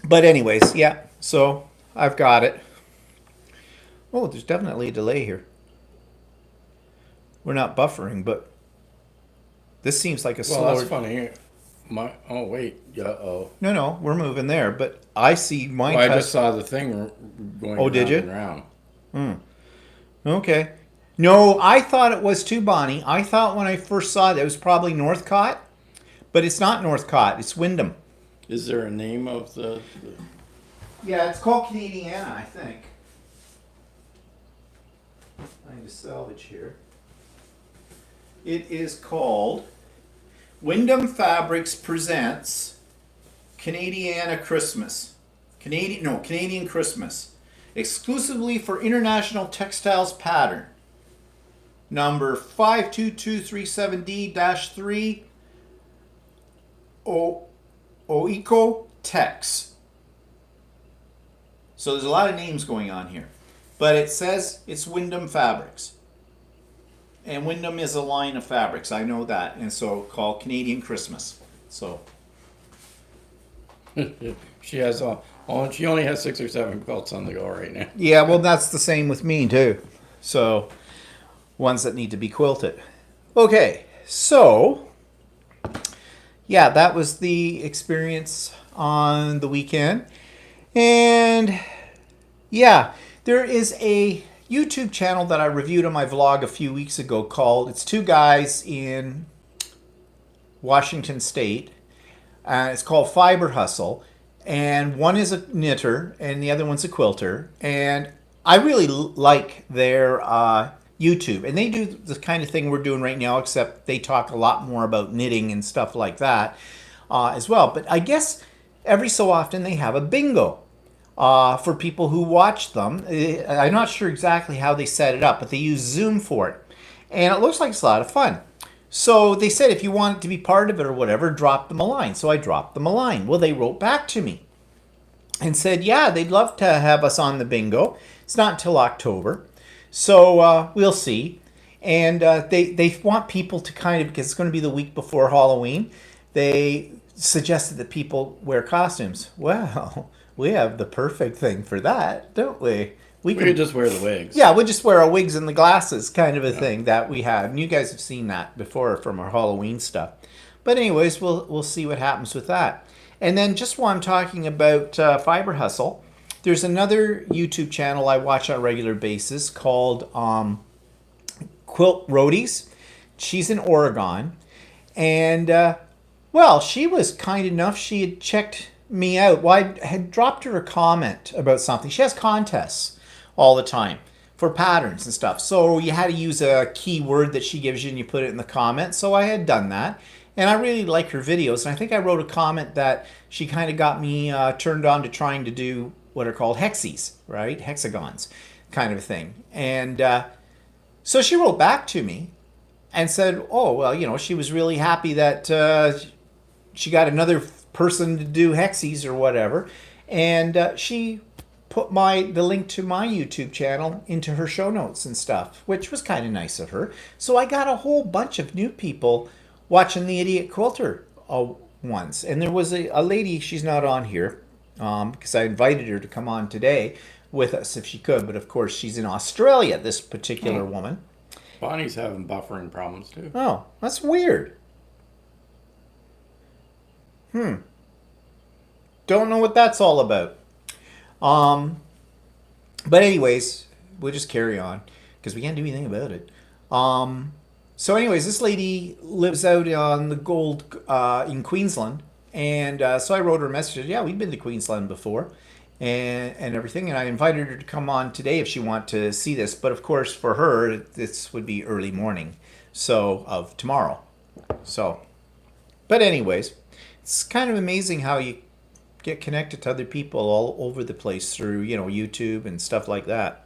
But anyways, yeah, so I've got it. Oh, there's definitely a delay here. We're not buffering, but this seems like a Well, slower... that's funny. Oh, wait. No, we're moving there, but I see mine... Well, I just saw the thing going round did you? and round. Okay. No, I thought it was too, Bonnie. I thought when I first saw it, it was probably Northcott, but it's not Northcott. It's Wyndham. Is there a name of the... Yeah, it's called Canadiana, I think. I need to salvage here. It is called Wyndham Fabrics presents Canadiana Christmas. Canadian Christmas. Exclusively for International Textiles Pattern. Number 52237D-3 Oiko Tex. So there's a lot of names going on here. But it says it's Wyndham Fabrics. And Wyndham is a line of fabrics. I know that. And so called Canadian Christmas. So She has she only has 6 or 7 quilts on the go right now. yeah, well, that's the same with me too. So ones that need to be quilted. Okay, so yeah, that was the experience on the weekend. And yeah, there is a YouTube channel that I reviewed on my vlog a few weeks ago called, it's 2 guys in Washington State. It's called Fiber Hustle. And one is a knitter and the other one's a quilter. And I really like their YouTube. And they do the kind of thing we're doing right now, except they talk a lot more about knitting and stuff like that as well. But I guess every so often they have a bingo. For people who watch them. I'm not sure exactly how they set it up, but they use Zoom for it. And it looks like it's a lot of fun. So they said if you want to be part of it or whatever, drop them a line. So I dropped them a line. Well, they wrote back to me and said, yeah, they'd love to have us on the bingo. It's not until October. So we'll see. And they want people to kind of, because it's going to be the week before Halloween, they suggested that people wear costumes. Well, we have the perfect thing for that, don't we? We could just wear the wigs. Yeah, we'll just wear our wigs and the glasses, kind of a thing that we had. And you guys have seen that before from our Halloween stuff. But anyways, we'll see what happens with that. And then just while I'm talking about Fiber Hustle, there's another YouTube channel I watch on a regular basis called Quilt Roadies. She's in Oregon. And, well, she was kind enough. She had checked me out. Well, I had dropped her a comment about something. She has contests all the time for patterns and stuff. So you had to use a keyword that she gives you and you put it in the comment. So I had done that. And I really like her videos. And I think I wrote a comment that she kind of got me turned on to trying to do what are called hexes, right? Hexagons kind of a thing. And so she wrote back to me and said, oh, well, you know, she was really happy that she got another person to do hexes or whatever. And she put the link to my YouTube channel into her show notes and stuff, which was kind of nice of her. So I got a whole bunch of new people watching the Idiot Quilter once. And there was a lady, she's not on here, because I invited her to come on today with us if she could. But of course, she's in Australia, this particular woman. Bonnie's having buffering problems too. Oh, that's weird. Don't know what that's all about. But anyways, we'll just carry on because we can't do anything about it. So anyways, this lady lives out on the Gold in Queensland. And so I wrote her a message. Yeah, we've been to Queensland before and everything. And I invited her to come on today if she wanted to see this. But of course, for her, this would be early morning of tomorrow. So, but anyways, it's kind of amazing how you get connected to other people all over the place through, YouTube and stuff like that.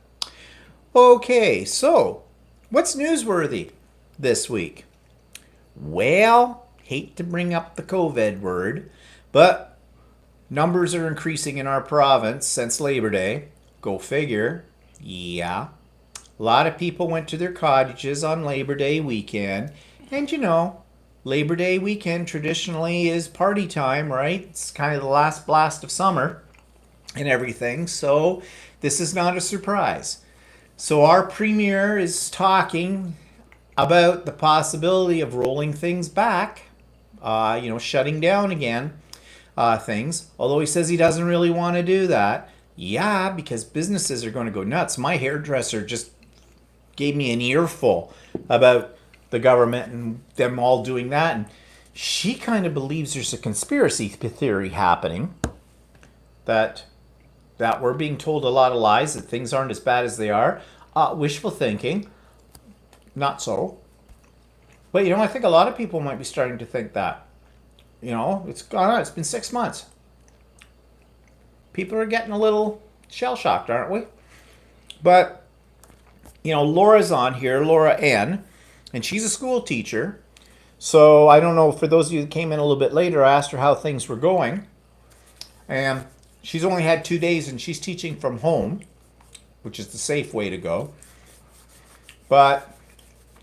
Okay, so what's newsworthy this week? Well, hate to bring up the COVID word, but numbers are increasing in our province since Labor Day. Go figure. Yeah. A lot of people went to their cottages on Labor Day weekend, and Labor Day weekend traditionally is party time, right? It's kind of the last blast of summer and everything. So this is not a surprise. So our premier is talking about the possibility of rolling things back, shutting down again things. Although he says he doesn't really want to do that. Yeah, because businesses are going to go nuts. My hairdresser just gave me an earful about the government and them all doing that, and she kind of believes there's a conspiracy theory happening that we're being told a lot of lies, that things aren't as bad as they are. Wishful thinking, not so. But I think a lot of people might be starting to think that. It's gone on. It's been 6 months. People are getting a little shell shocked, aren't we? But Laura's on here, Laura N. And she's a school teacher. So I don't know, for those of you that came in a little bit later, I asked her how things were going. And she's only had 2 days and she's teaching from home, which is the safe way to go. But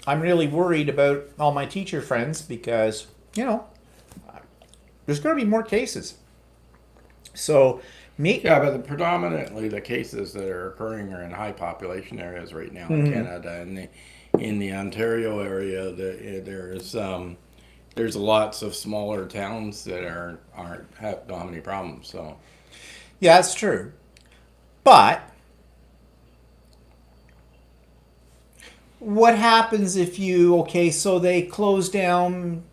I'm really worried about all my teacher friends because, there's going to be more cases. So, yeah, but predominantly the cases that are occurring are in high population areas right now in Canada, and in the Ontario area, there's lots of smaller towns that don't have any problems. So, yeah, that's true. But what happens if so they close down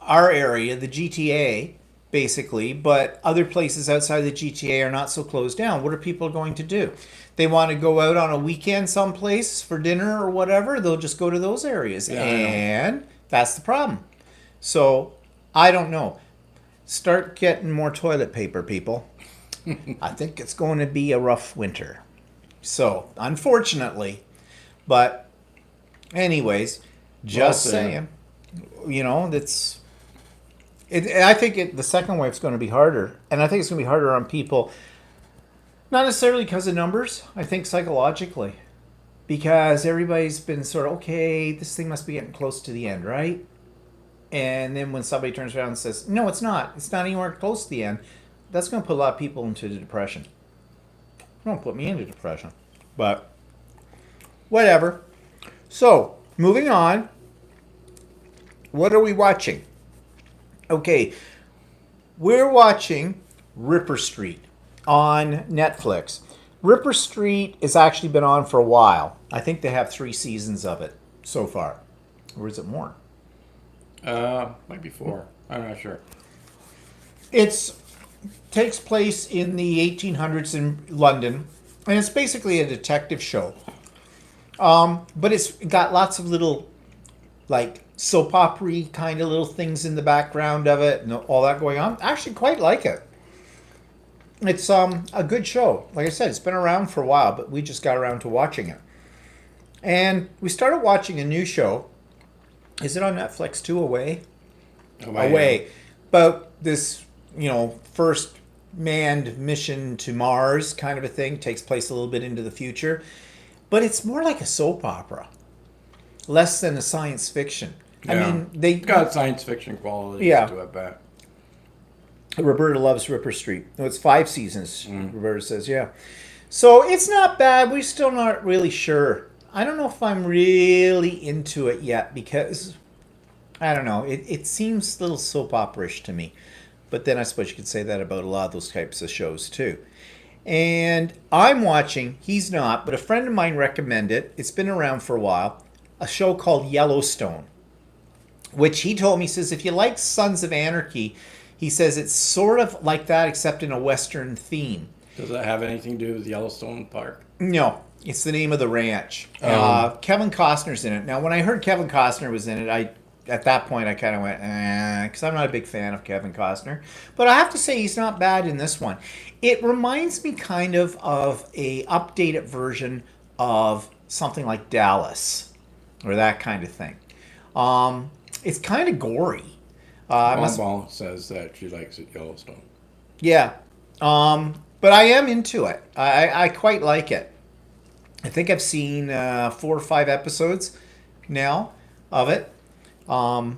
our area, the GTA, basically, but other places outside the GTA are not so closed down. What are people going to do? They want to go out on a weekend someplace for dinner or whatever, they'll just go to those areas. Yeah, and that's the problem. So, I don't know. Start getting more toilet paper, people. I think it's going to be a rough winter. So, unfortunately. But, anyways, just saying. That's... I think the second wave's going to be harder. And I think it's going to be harder on people. Not necessarily because of numbers. I think psychologically. Because everybody's been sort of, okay, this thing must be getting close to the end, right? And then when somebody turns around and says, no, it's not. It's not anywhere close to the end. That's going to put a lot of people into depression. It won't put me into depression. But whatever. So, moving on. What are we watching? Okay, we're watching Ripper Street on Netflix. Ripper Street has actually been on for a while. I think they have 3 seasons of it so far. Or is it more? Might be 4. I'm not sure. It takes place in the 1800s in London, and it's basically a detective show. But it's got lots of little, like, soap opera kind of little things in the background of it and all that going on. I actually quite like it. It's a good show. Like I said, it's been around for a while, but we just got around to watching it. And we started watching a new show. Is it on Netflix too? Away? Away. About this, first manned mission to Mars kind of a thing. Takes place a little bit into the future. But it's more like a soap opera. Less than a science fiction. Yeah. I mean, they got science fiction qualities to it, but Roberta loves Ripper Street. No, it's 5 seasons, Roberta says, yeah. So it's not bad. We're still not really sure. I don't know if I'm really into it yet because, I don't know, it seems a little soap opera-ish to me. But then I suppose you could say that about a lot of those types of shows too. And I'm watching, he's not, but a friend of mine recommended it. It's been around for a while. A show called Yellowstone, which he told me, says, if you like Sons of Anarchy, he says it's sort of like that except in a Western theme. Does that have anything to do with Yellowstone Park? No, it's the name of the ranch. Kevin Costner's in it. Now, when I heard Kevin Costner was in it, at that point I kind of went, because I'm not a big fan of Kevin Costner. But I have to say he's not bad in this one. It reminds me kind of a updated version of something like Dallas or that kind of thing. It's kind of gory. Mom says that she likes it Yellowstone. Yeah. But I am into it. I quite like it. I think I've seen 4 or 5 episodes now of it. But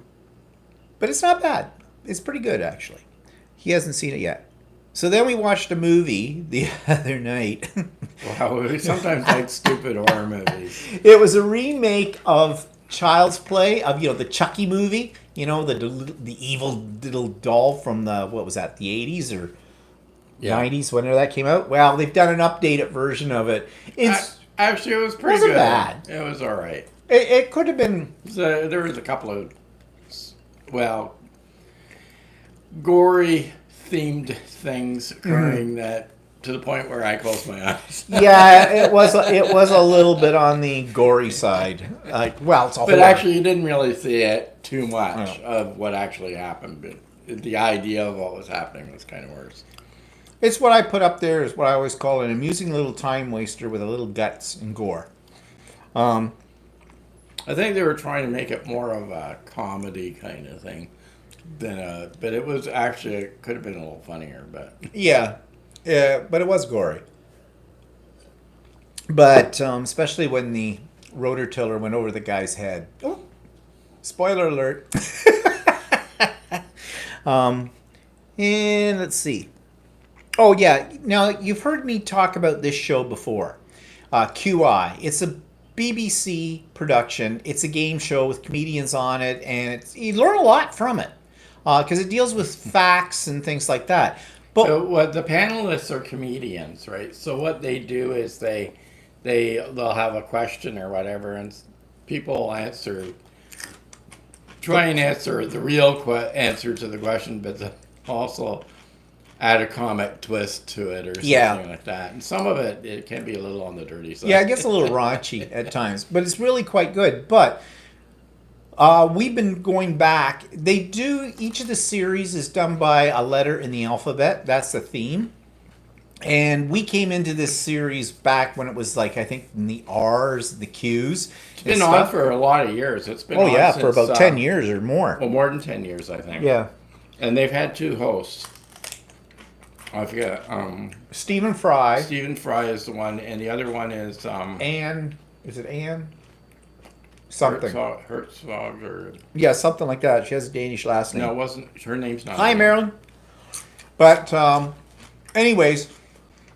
it's not bad. It's pretty good, actually. He hasn't seen it yet. So then we watched a movie the other night. Wow, we sometimes like stupid horror movies. It was a remake of Child's Play, of the Chucky movie. The evil little doll from the, what was that, the 80s or 90s, whenever that came out. Well, they've done an updated version of it. Actually, it was pretty wasn't good. Bad. It was all right. It could have been. There was a couple of, gory themed things occurring that to the point where I closed my eyes. Yeah, it was a little bit on the gory side. It's a whole. But actually, you didn't really see it too much of what actually happened. But the idea of what was happening was kind of worse. It's what I put up there is what I always call an amusing little time waster with a little guts and gore. I think they were trying to make it more of a comedy kind of thing but it was actually, it could have been a little funnier, but yeah, but it was gory. But especially when the rototiller went over the guy's head. Oh, spoiler alert. And let's see. Oh yeah, now you've heard me talk about this show before. QI. It's a BBC production. It's a game show with comedians on it, and you learn a lot from it because it deals with facts and things like that. But so what the panelists are comedians, right? So what they do is they'll have a question or whatever, and people try and answer the real answer to the question, but also add a comic twist to it or something like that. And some of it can be a little on the dirty side. Yeah, it gets a little raunchy at times, but it's really quite good. But we've been going back. Each of the series is done by a letter in the alphabet. That's the theme. And we came into this series back when it was like, I think, in the R's, the Q's. It's been on for a lot of years. It's been for about 10 years or more. Well, more than 10 years, I think. Yeah. And they've had 2 hosts. I forget. Stephen Fry. Stephen Fry is the one, and the other one is Anne. Is it Anne? Something. Herzog or yeah, something like that. She has a Danish last name. No, it wasn't. Her name's not. Hi, Marilyn. But anyways,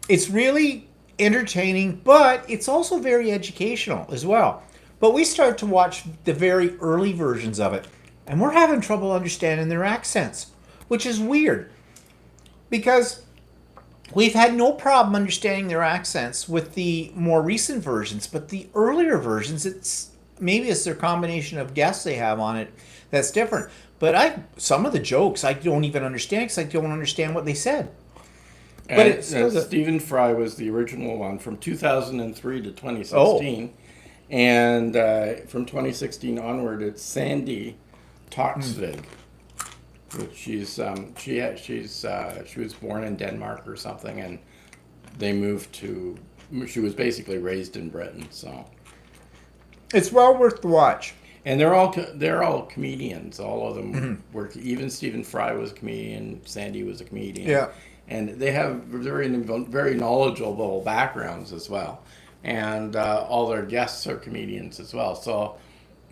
it's really entertaining, but it's also very educational as well. But we start to watch the very early versions of it, and we're having trouble understanding their accents, which is weird because we've had no problem understanding their accents with the more recent versions, but the earlier versions, it's their combination of guests they have on it that's different. But some of the jokes I don't even understand because I don't understand what they said. But And Stephen Fry was the original one from 2003 to 2016. And from 2016 onward, it's Sandy Toksvig. Which she was born in Denmark or something, and they moved to. She was basically raised in Britain, so it's well worth the watch. And they're all comedians. All of them work. Even Stephen Fry was a comedian. Sandy was a comedian. Yeah. And they have very knowledgeable backgrounds as well, and all their guests are comedians as well. So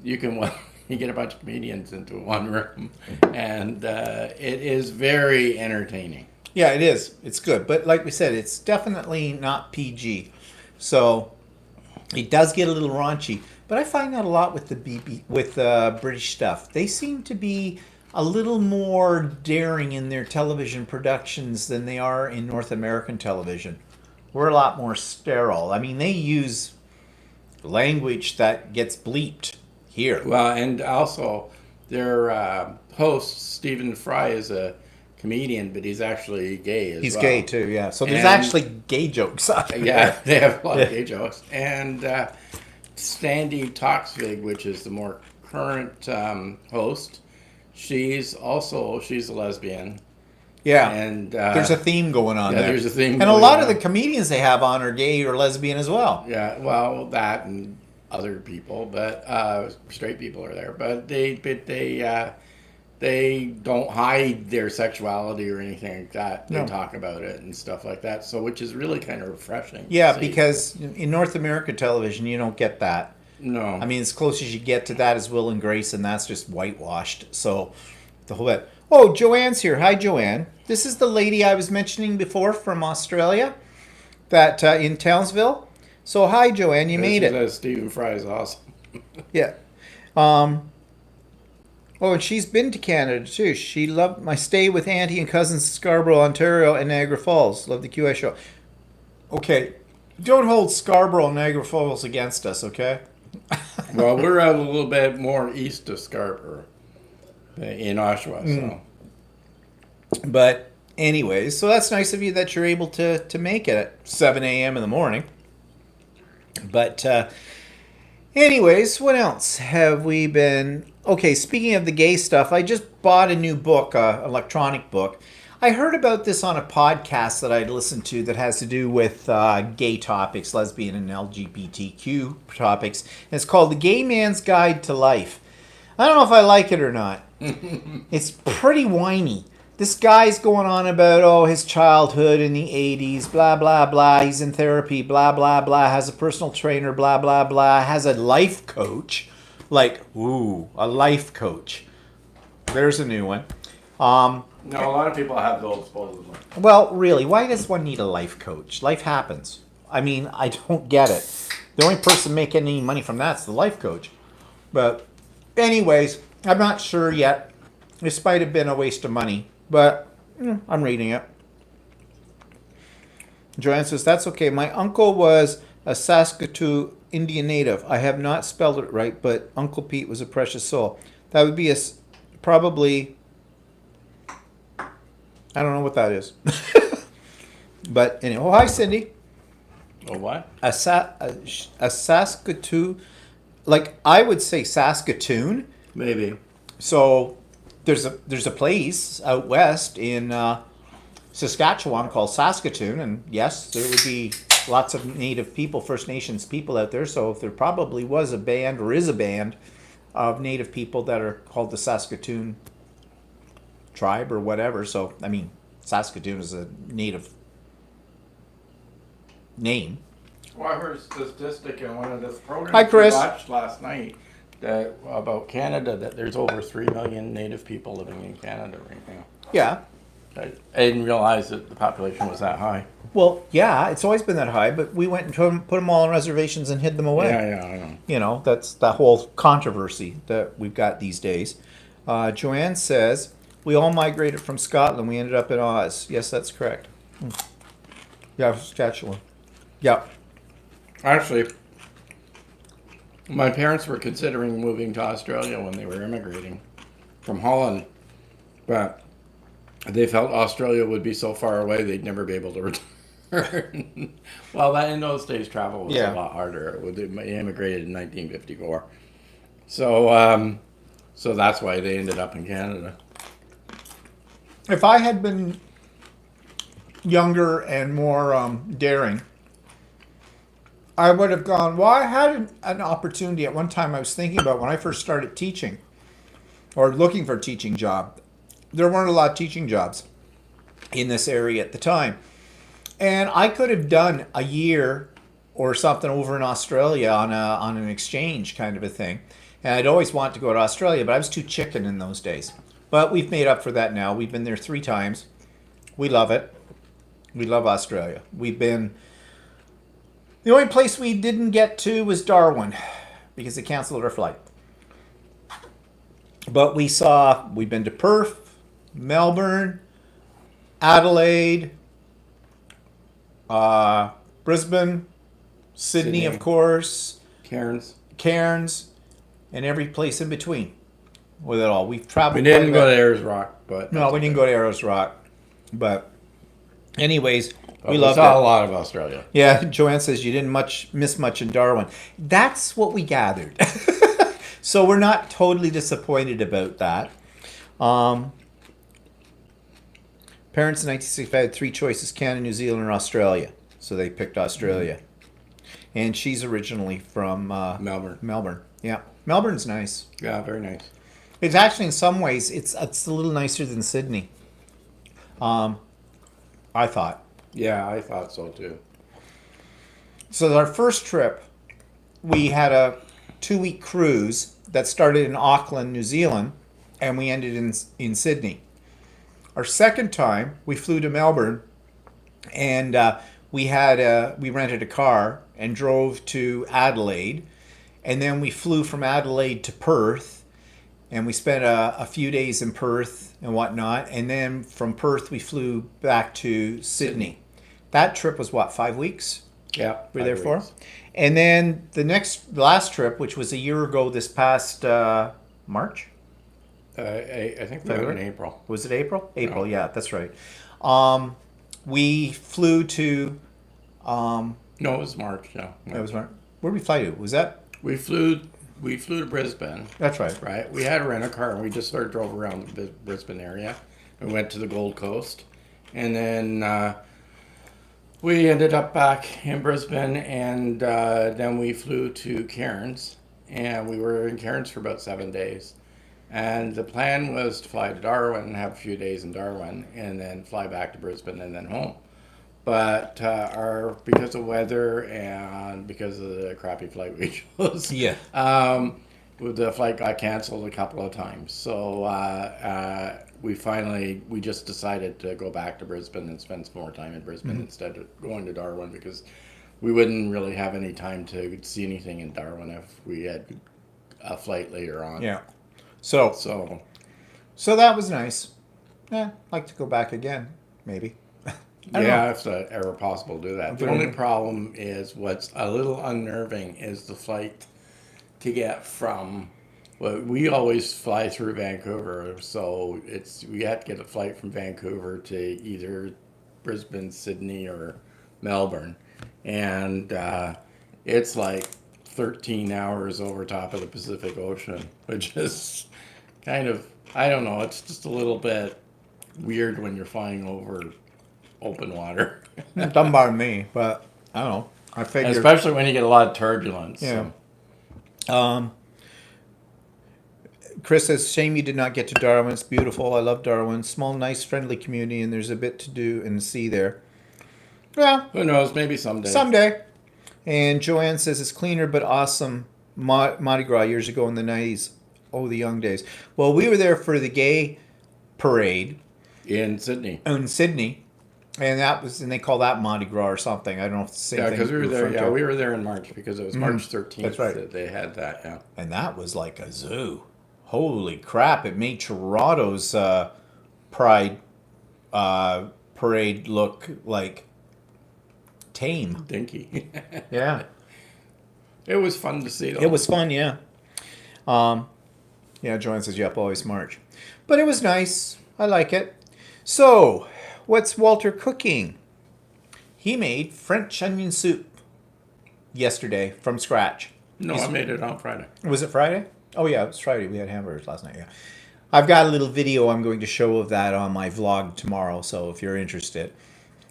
you get a bunch of comedians into one room, and it is very entertaining. Yeah, it is. It's good, but like we said, it's definitely not PG. So it does get a little raunchy. But I find that a lot with the British stuff. They seem to be a little more daring in their television productions than they are in North American television. We're a lot more sterile. I mean, they use language that gets bleeped here. Well, and also their host, Stephen Fry, is a comedian, but he's actually gay as well. He's gay too, yeah. So there's actually gay jokes on there. Yeah, they have a lot of gay jokes. And Sandy Toksvig, which is the more current host, she's a lesbian. Yeah, and there's a theme going on there. There's a theme, and a lot of the comedians they have on are gay or lesbian as well. Yeah, well, that and other people, but straight people are there. But they don't hide their sexuality or anything like that. They talk about it and stuff like that. So, which is really kind of refreshing. Yeah, because in North American television, you don't get that. No. I mean, as close as you get to that is Will and Grace, and that's just whitewashed. So, the whole bit. Oh, Joanne's here. Hi, Joanne. This is the lady I was mentioning before from Australia, that in Townsville. So, hi, Joanne. You made it. Stephen Fry is awesome. Yeah. Oh, and she's been to Canada, too. She loved my stay with Auntie and cousins in Scarborough, Ontario, and Niagara Falls. Love the QI show. Okay. Don't hold Scarborough and Niagara Falls against us, okay? Well, we're out a little bit more east of Scarborough, in Oshawa, so. But anyways, so that's nice of you that you're able to make it at 7 a.m. in the morning. But anyways, what else have we been... Okay, speaking of the gay stuff, I just bought a new book, electronic book. I heard about this on a podcast that I'd listened to that has to do with gay topics, lesbian and LGBTQ topics. And it's called The Gay Man's Guide to Life. I don't know if I like it or not. It's pretty whiny. This guy's going on about, his childhood in the 80s, blah, blah, blah. He's in therapy, blah, blah, blah. Has a personal trainer, blah, blah, blah. Has a life coach. Like, ooh, a life coach. There's a new one. No, a lot of people have those, supposedly. Well, really, why does one need a life coach? Life happens. I mean, I don't get it. The only person making any money from that's the life coach. But anyways, I'm not sure yet. This might have been a waste of money, but I'm reading it. Joanne says, that's okay. My uncle was a Saskatoon Indian native. I have not spelled it right, but Uncle Pete was a precious soul. That would be probably... I don't know what that is. But anyway, hi, Cindy. A what? A Saskatoon, like I would say Saskatoon. Maybe. So there's a place out west in Saskatchewan called Saskatoon, and yes, there would be lots of Native people, First Nations people out there. So if there probably was a band or is a band of Native people that are called the Saskatoon tribe or whatever. So I mean, Saskatoon is a Native name. Well, I heard a statistic in one of the programs Hi, Chris. we watched last night about Canada, that there's over 3 million Native people living in Canada right now. Yeah. I didn't realize that the population was that high. Well, yeah, it's always been that high, but we went and put them all on reservations and hid them away. Yeah, I know. You know, that's the whole controversy that we've got these days. Joanne says, we all migrated from Scotland. We ended up in Oz. Yes, that's correct. Yeah, Saskatchewan. Yeah. Actually, my parents were considering moving to Australia when they were immigrating from Holland, but they felt Australia would be so far away they'd never be able to return. Well, that in those days, travel was Yeah. a lot harder. They immigrated in 1954, so that's why they ended up in Canada. If I had been younger and more daring, I would have gone. Well, I had an opportunity at one time. I was thinking about when I first started teaching or looking for a teaching job. There weren't a lot of teaching jobs in this area at the time. And I could have done a year or something over in Australia on an exchange kind of a thing. And I'd always want to go to Australia, but I was too chicken in those days. But we've made up for that now. We've been there 3 times. We love it. We love Australia. We've been... The only place we didn't get to was Darwin because they canceled our flight. But we've been to Perth, Melbourne, Adelaide, Brisbane, Sydney, of course, Cairns, and every place in between. With it all, we've traveled. We didn't go to Ayers Rock, but no, we didn't go to Ayers Rock. But, anyways, we loved saw it. a lot of Australia. Yeah, Joanne says you didn't miss much in Darwin. That's what we gathered. So we're not totally disappointed about that. Parents in 1965 had 3 choices: Canada, New Zealand, or Australia. So they picked Australia. Mm-hmm. And she's originally from Melbourne. Melbourne. Yeah, Melbourne's nice. Yeah, very nice. It's actually, in some ways, it's a little nicer than Sydney. I thought. Yeah, I thought so too. So our first trip, we had a 2-week cruise that started in Auckland, New Zealand, and we ended in Sydney. Our second time, we flew to Melbourne, and we rented a car and drove to Adelaide, and then we flew from Adelaide to Perth, and we spent a few days in Perth and whatnot, and then from Perth we flew back to Sydney. That trip was what, 5 weeks? Yeah, We were there for? And then the last trip, which was a year ago this past March? I think we went in April. Was it April? April, No. yeah, that's right. We flew to... No, it was March. Yeah, That was March. Where did we fly to? Was that... we flew to Brisbane. That's right. Right. We had a rent a car and we just sort of drove around the Brisbane area. We went to the Gold Coast, and then we ended up back in Brisbane, and then we flew to Cairns, and we were in Cairns for about 7 days. And the plan was to fly to Darwin and have a few days in Darwin, and then fly back to Brisbane and then home. But because of weather and because of the crappy flight we chose, Yeah. the flight got canceled a couple of times. So we just decided to go back to Brisbane and spend some more time in Brisbane instead of going to Darwin, because we wouldn't really have any time to see anything in Darwin if we had a flight later on. Yeah. So that was nice. Yeah, I'd like to go back again, maybe. I don't know. If it's ever possible to do that. The only problem is what's a little unnerving is the flight to get from. Well, we always fly through Vancouver, so we have to get a flight from Vancouver to either Brisbane, Sydney, or Melbourne, and it's like 13 hours over top of the Pacific Ocean, which is kind of, I don't know, it's just a little bit weird when you're flying over open water. It doesn't bother me, but I don't know. I figured... Especially when you get a lot of turbulence. Yeah. So. Chris says, shame you did not get to Darwin. It's beautiful. I love Darwin. Small, nice, friendly community, and there's a bit to do and see there. Yeah. Who knows? Maybe someday. Someday. And Joanne says, it's cleaner but awesome. Mardi Gras years ago in the 90s. Oh, the young days. Well, we were there for the gay parade. in Sydney. in Sydney. And they call that Mardi Gras or something. I don't know if it's the same Yeah, thing. because we were you're there. referring Yeah, to. we were there in March because it was March 13th That's right. that they had that. Yeah. And that was like a zoo. Holy crap! It made Toronto's Pride parade look like tame. Dinky. Yeah, It was fun to see. Though. it was fun. Yeah. Yeah, Joanne says, yep, always March. But it was nice. I like it. So, what's Walter cooking? He made French onion soup yesterday from scratch. No, I made it on Friday. Was it Friday? Oh, yeah, it was Friday. We had hamburgers last night, yeah. I've got a little video I'm going to show of that on my vlog tomorrow, so if you're interested.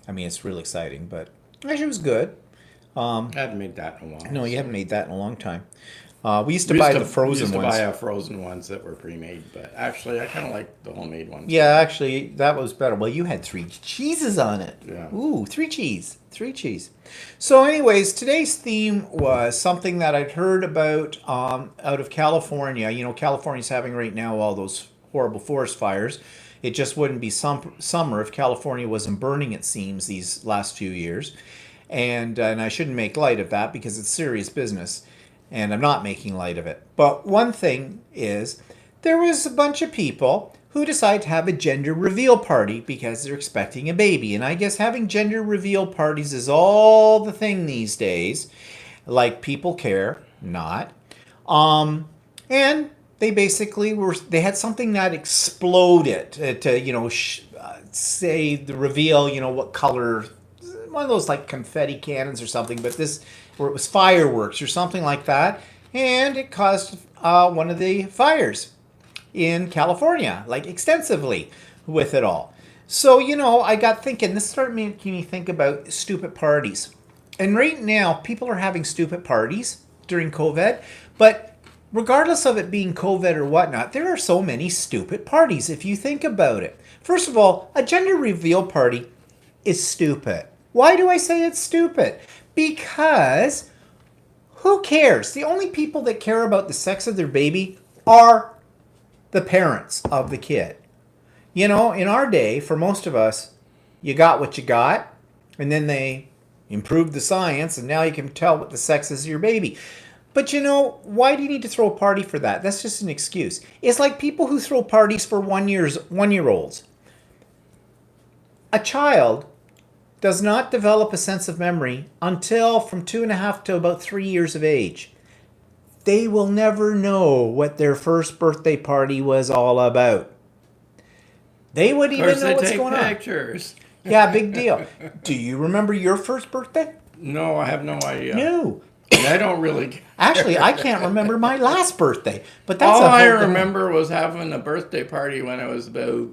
I mean, it's real exciting, but actually it was good. I hadn't made that in a while. No, you haven't made that in a long time. We used to We buy used the frozen we used ones. to buy frozen ones that were pre-made, but actually I kind of like the homemade ones. Yeah, actually, that was better. Well, you had 3 cheeses on it. Yeah. Ooh, 3 cheese. 3 cheese. So, anyways, today's theme was something that I'd heard about out of California. You know, California's having right now all those horrible forest fires. It just wouldn't be summer if California wasn't burning, it seems, these last few years. And I shouldn't make light of that because it's serious business. And I'm not making light of it. But one thing is, there was a bunch of people who decide to have a gender reveal party because they're expecting a baby. And I guess having gender reveal parties is all the thing these days. Like people care, not. And they basically they had something that exploded to, say the reveal, what color, one of those like confetti cannons or something, but this, where it was fireworks or something like that. And it caused one of the fires in California, like extensively with it all. So, I got thinking, this started making me think about stupid parties. And right now, people are having stupid parties during COVID, but regardless of it being COVID or whatnot, there are so many stupid parties if you think about it. First of all, a gender reveal party is stupid. Why do I say it's stupid? Because who cares? The only people that care about the sex of their baby are the parents of the kid. In our day, for most of us, you got what you got, and then they improved the science, and now you can tell what the sex is of your baby. But why do you need to throw a party for that? That's just an excuse. It's like people who throw parties for 1-year-olds. A child does not develop a sense of memory until from 2.5 to about 3 years of age. They will never know what their first birthday party was all about. They wouldn't even know what's going on. Pictures. Yeah, big deal. Do you remember your first birthday? No, I have no idea. No. And I don't really. Actually, I can't remember my last birthday. But that's All a I whole thing. remember was having a birthday party when I was about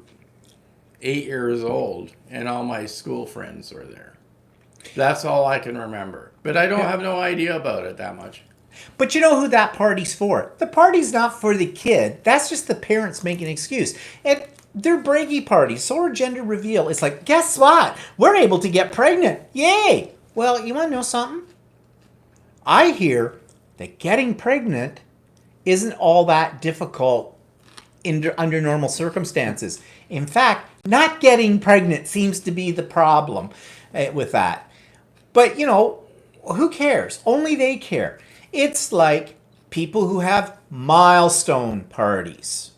8 years old, and all my school friends were there. That's all I can remember. But I don't have no idea about it that much. But you know who that party's for? The party's not for the kid. That's just the parents making an excuse. And they're braggy parties. So are gender reveal. It's like, guess what? We're able to get pregnant. Yay! Well, you want to know something? I hear that getting pregnant isn't all that difficult under normal circumstances. In fact, not getting pregnant seems to be the problem with that. But, who cares? Only they care. It's like people who have milestone parties.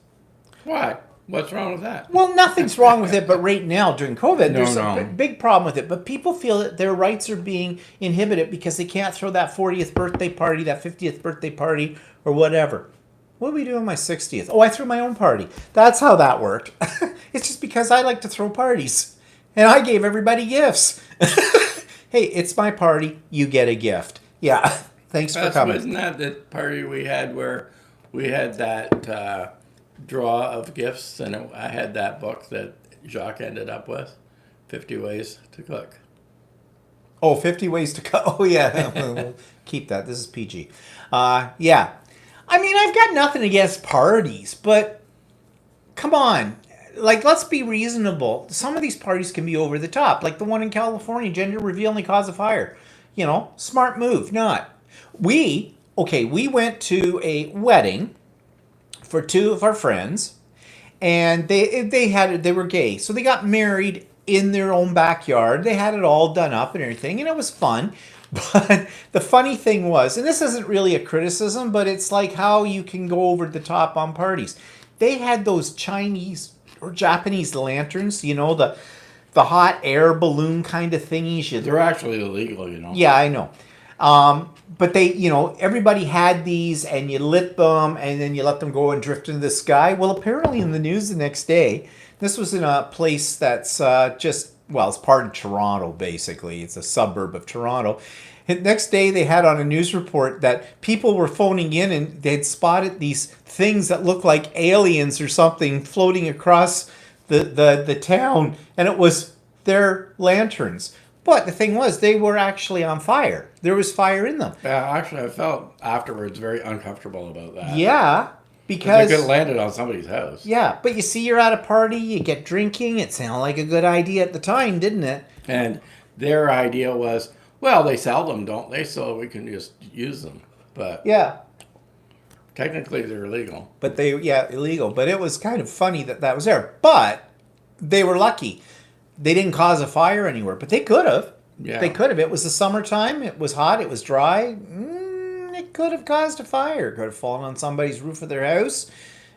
Why? What's wrong with that? Well, nothing's wrong with it, but right now during COVID, there's No. a big problem with it. But people feel that their rights are being inhibited because they can't throw that 40th birthday party, that 50th birthday party, or whatever. What did we do on my 60th? Oh, I threw my own party. That's how that worked. It's just because I like to throw parties. And I gave everybody gifts. Hey, it's my party. You get a gift. Yeah. Thanks for coming. Wasn't that the party we had where we had that draw of gifts, and I had that book that Jacques ended up with, 50 Ways to Cook. Oh, 50 ways to cook. Oh, yeah. We'll keep that. This is PG. Yeah. I mean, I've got nothing against parties, but come on. Like, let's be reasonable. Some of these parties can be over the top. Like the one in California, gender reveal and cause a fire. Smart move. Not. We went to a wedding for 2 of our friends, and they were gay, so they got married in their own backyard. They had it all done up and everything, and it was fun. But the funny thing was, and this isn't really a criticism, but it's like how you can go over the top on parties. They had those Chinese or Japanese lanterns, the hot air balloon kind of thingies. They're actually illegal, you know. Yeah, I know. But they, everybody had these, and you lit them, and then you let them go and drift into the sky. Well, apparently in the news the next day, this was in a place that's it's part of Toronto, basically. It's a suburb of Toronto. And next day, they had on a news report that people were phoning in, and they'd spotted these things that looked like aliens or something floating across the town, and it was their lanterns. But the thing was, they were actually on fire. There was fire in them. Yeah, actually, I felt afterwards very uncomfortable about that. Yeah, Because because they could have landed on somebody's house. yeah, but you see, you're at a party, you get drinking. It sounded like a good idea at the time, didn't it? And their idea was, well, they sell them, don't they? So we can just use them. But Yeah, technically, they're illegal. but illegal. But it was kind of funny that was there. But they were lucky. They didn't cause a fire anywhere, but they could have. Yeah. They could have. It was the summertime. It was hot. It was dry. It could have caused a fire. It could have fallen on somebody's roof of their house.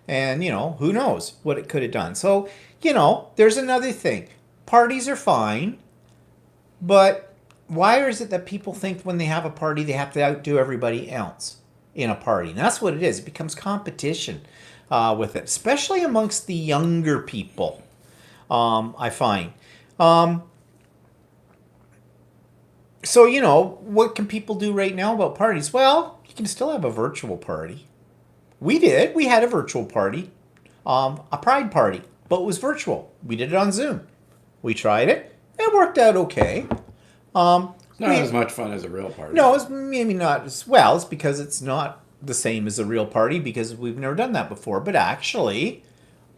And, who knows what it could have done. So, there's another thing. Parties are fine, but why is it that people think when they have a party they have to outdo everybody else in a party? And that's what it is. It becomes competition with it, especially amongst the younger people, I find. So, what can people do right now about parties? Well, you can still have a virtual party. We did. We had a virtual party, a pride party, but it was virtual. We did it on Zoom. We tried it. It worked out okay. Not as much fun as a real party. No, it's maybe not as well. It's because it's not the same as a real party because we've never done that before. But actually,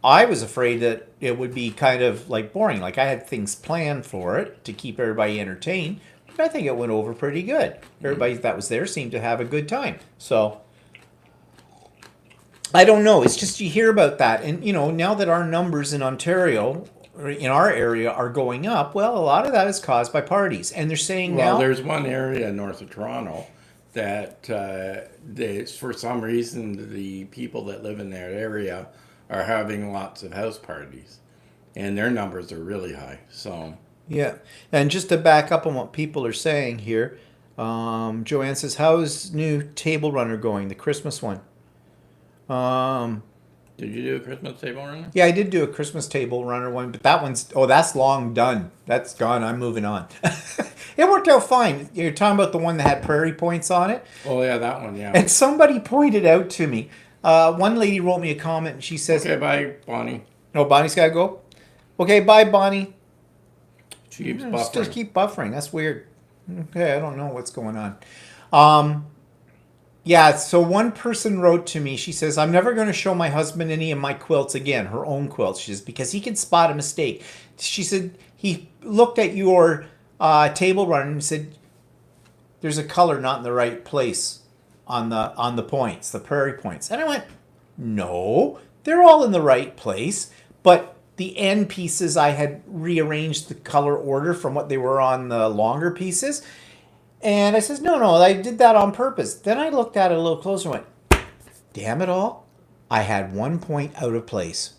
I was afraid that it would be kind of like boring. Like I had things planned for it to keep everybody entertained. But I think it went over pretty good. Everybody that was there seemed to have a good time. So I don't know. It's just you hear about that. And, now that our numbers in Ontario, or in our area, are going up, well, a lot of that is caused by parties. And they're saying Well, now... there's one area north of Toronto that for some reason the people that live in that area are having lots of house parties, and their numbers are really high. So Yeah. And just to back up on what people are saying here, Joanne says, how's new table runner going, the Christmas one? did you do a Christmas table runner? Yeah, I did do a Christmas table runner one, but that's long done. That's gone. I'm moving on. It worked out fine. You're talking about the one that had prairie points on it? Oh yeah, that one. Yeah. And somebody pointed out to me, one lady wrote me a comment and she says, Okay, bye, Bonnie. "Oh, Bonnie's got to go? Okay, bye, Bonnie." She keeps Just buffering. keep buffering. That's weird. Okay, I don't know what's going on. Yeah, so one person wrote to me. She says, "I'm never going to show my husband any of my quilts again," her own quilts. She says, "because he can spot a mistake." She said, "He looked at your table runner and said, there's a color not in the right place on the points, the prairie points." And I went, "No, they're all in the right place. But the end pieces, I had rearranged the color order from what they were on the longer pieces." And I says, no, I did that on purpose. Then I looked at it a little closer and went, damn it all. I had 1 point out of place.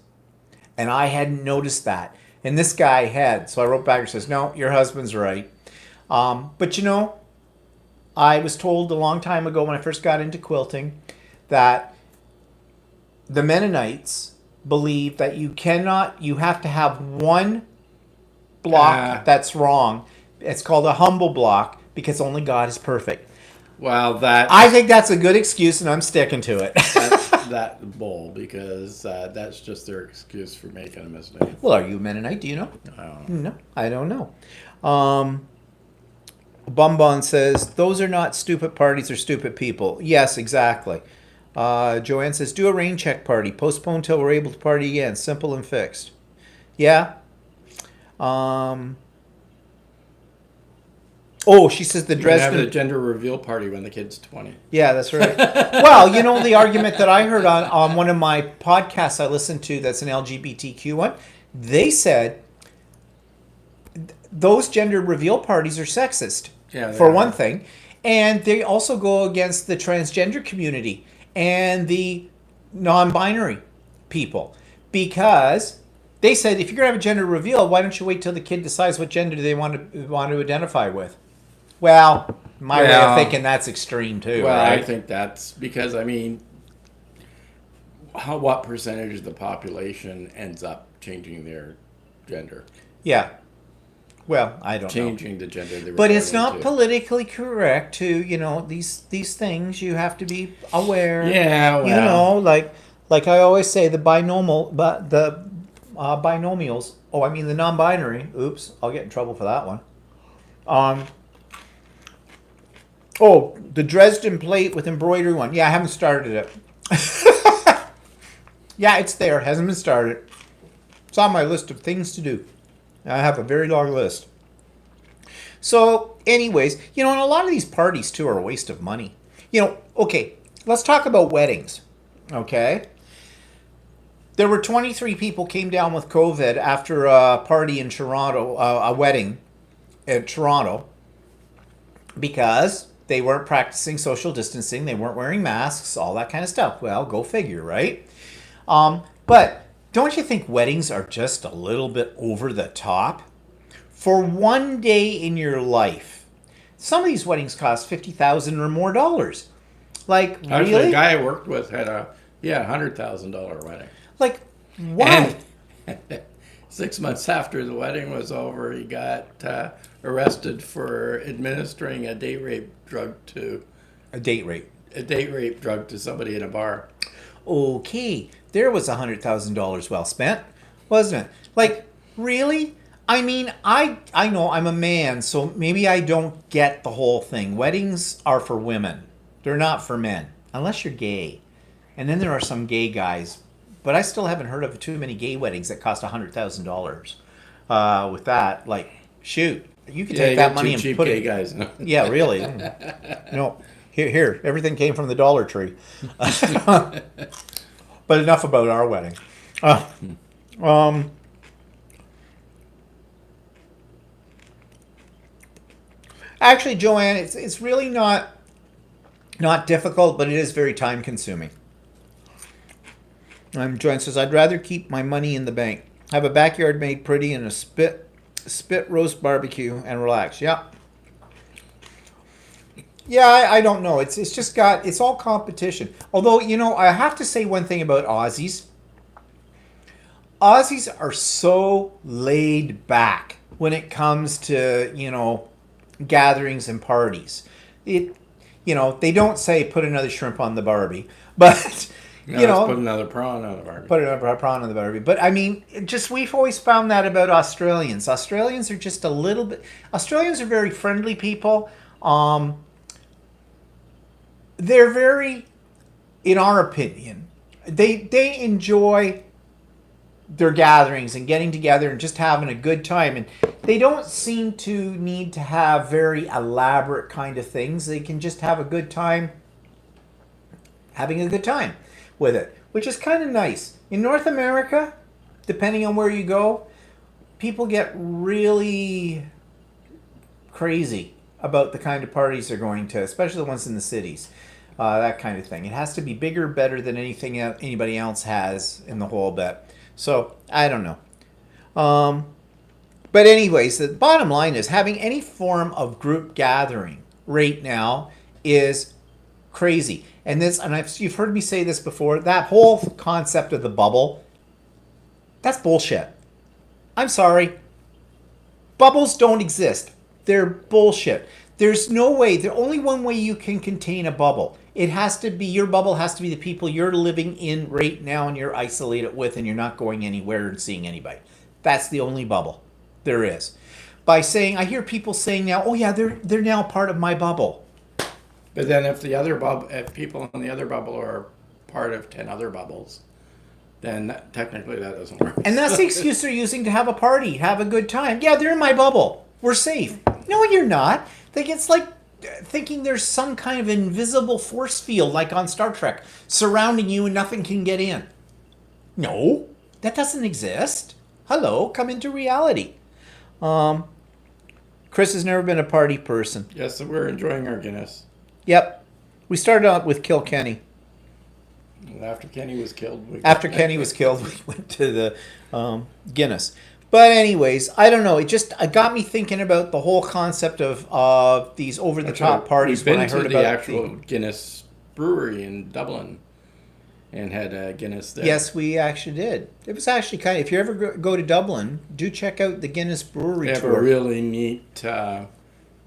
And I hadn't noticed that. And this guy had. So I wrote back and says, "No, your husband's right." But I was told a long time ago when I first got into quilting that the Mennonites believe that you have to have one block that's wrong. It's called a humble block because only God is perfect. Well, I think that's a good excuse and I'm sticking to it. that bull because that's just their excuse for making a mistake. Well, are you a Mennonite? Do you know? I don't know. No, I don't know. Bumbon says, "Those are not stupid parties or stupid people." Yes, exactly. Joanne says, "Do a rain check party. Postpone till we're able to party again. Simple and fixed." Yeah. Oh, she says the You can have Dresden. the gender reveal party when the kid's 20. Yeah, that's right. Well, the argument that I heard on one of my podcasts I listened to that's an LGBTQ one, they said those gender reveal parties are sexist, Yeah, they for are. one thing. And they also go against the transgender community and the non-binary people. Because they said if you're going to have a gender reveal, why don't you wait till the kid decides what gender they want to identify with? Well, my way of thinking that's extreme too, Well, right? I think that's because, I mean, what percentage of the population ends up changing their gender? Yeah. Well, I don't know. Changing the gender they were But born it's not into. politically correct to, these things you have to be aware. Yeah, well. Like I always say, the binomials. Oh, I mean the non-binary. Oops, I'll get in trouble for that one. Um. Oh, the Dresden plate with embroidery one. Yeah, I haven't started it. Yeah, it's there. Hasn't been started. It's on my list of things to do. I have a very long list. So, anyways, and a lot of these parties too are a waste of money. Okay, let's talk about weddings. Okay? There were 23 people came down with COVID after a party in Toronto, a wedding in Toronto, because they weren't practicing social distancing, they weren't wearing masks, all that kind of stuff. Well, go figure, right? But don't you think weddings are just a little bit over the top? For one day in your life, some of these weddings cost $50,000 or more dollars. Like, Actually, really? a guy I worked with had a $100,000 wedding. Like, why? And 6 months after the wedding was over, he got arrested for administering a date rape drug to A date rape. somebody in a bar. Okay, there was $100,000 well spent, wasn't it? Like, really? I mean, I know I'm a man, so maybe I don't get the whole thing. Weddings are for women. They're not for men, unless you're gay. And then there are some gay guys, but I still haven't heard of too many gay weddings that cost $100,000. With that, like, shoot, you could Yeah, take you that got money two and cheap put gay it. guys. Yeah, really. Here, everything came from the Dollar Tree. But enough about our wedding. Uh, um, Actually, Joanne, it's really not difficult, but it is very time consuming. Joanne says, I'd rather keep my money in the bank, have a backyard made pretty, and a spit roast barbecue, and relax. Yeah. Yeah, I don't know. It's just it's all competition. Although, I have to say one thing about Aussies. Aussies are so laid back when it comes to, gatherings and parties. They don't say put another shrimp on the Barbie, but No, let's put another prawn on the barbie. put another prawn on the Barbie. But I mean, we've always found that about Australians. Australians are just a little bit. Australians are very friendly people. They're very, in our opinion, they enjoy their gatherings and getting together and just having a good time, and they don't seem to need to have very elaborate kind of things. They can just have a good time having a good time with it, which is kind of nice. In North America, depending on where you go, people get really crazy about the kind of parties they're going to, especially the ones in the cities. That kind of thing. It has to be bigger, better than anything anybody else has in the whole bit. So, I don't know. But anyways, the bottom line is having any form of group gathering right now is crazy. And you've heard me say this before, that whole concept of the bubble, that's bullshit. I'm sorry. Bubbles don't exist. They're bullshit. There's no way. There's only one way you can contain a bubble. It has to be, your bubble has to be the people you're living in right now and you're isolated with and you're not going anywhere and seeing anybody. That's the only bubble there is. By saying, I hear people saying now, oh yeah, they're now part of my bubble. But then if people in the other bubble are part of 10 other bubbles, then technically that doesn't work. And that's the excuse they're using to have a party, have a good time. Yeah, they're in my bubble. We're safe. No, you're not. Like it's like thinking there's some kind of invisible force field, like on Star Trek, surrounding you and nothing can get in. No, that doesn't exist. Hello, come into reality. Chris has never been a party person. Yes, so we're enjoying our Guinness. Yep. We started out with Kill Kenny. After Kenny was killed, we went to the Guinness. But anyways, I don't know. It got me thinking about the whole concept of these over-the-top parties when I heard about the actual Guinness brewery in Dublin and had a Guinness there. Yes, we actually did. It was actually kind of, if you ever go to Dublin, do check out the Guinness brewery They have tour. a really neat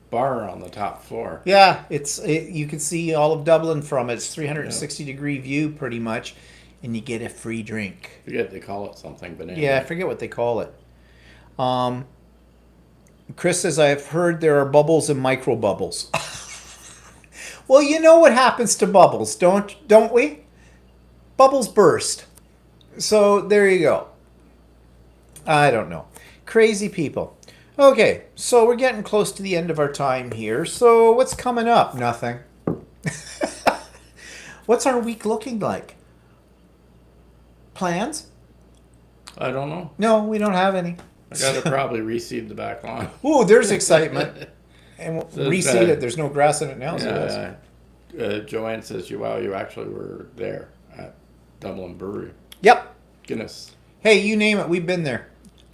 bar on the top floor. Yeah, you can see all of Dublin from it. It's 360-degree view pretty much, and you get a free drink. I forget they call it something, but anyway. Yeah, I forget what they call it. Chris says, I've heard there are bubbles and micro bubbles. Well, you know what happens to bubbles, don't we? Bubbles burst. So there you go. I don't know. Crazy people. Okay, so we're getting close to the end of our time here. So what's coming up? Nothing. What's our week looking like? Plans? I don't know. No, we don't have any. I got to probably reseed the back lawn. Ooh, there's excitement. And So reseed it. There's no grass in it now. Joanne says, you actually were there at Dublin Brewery. Yep. Guinness. Hey, you name it. We've been there.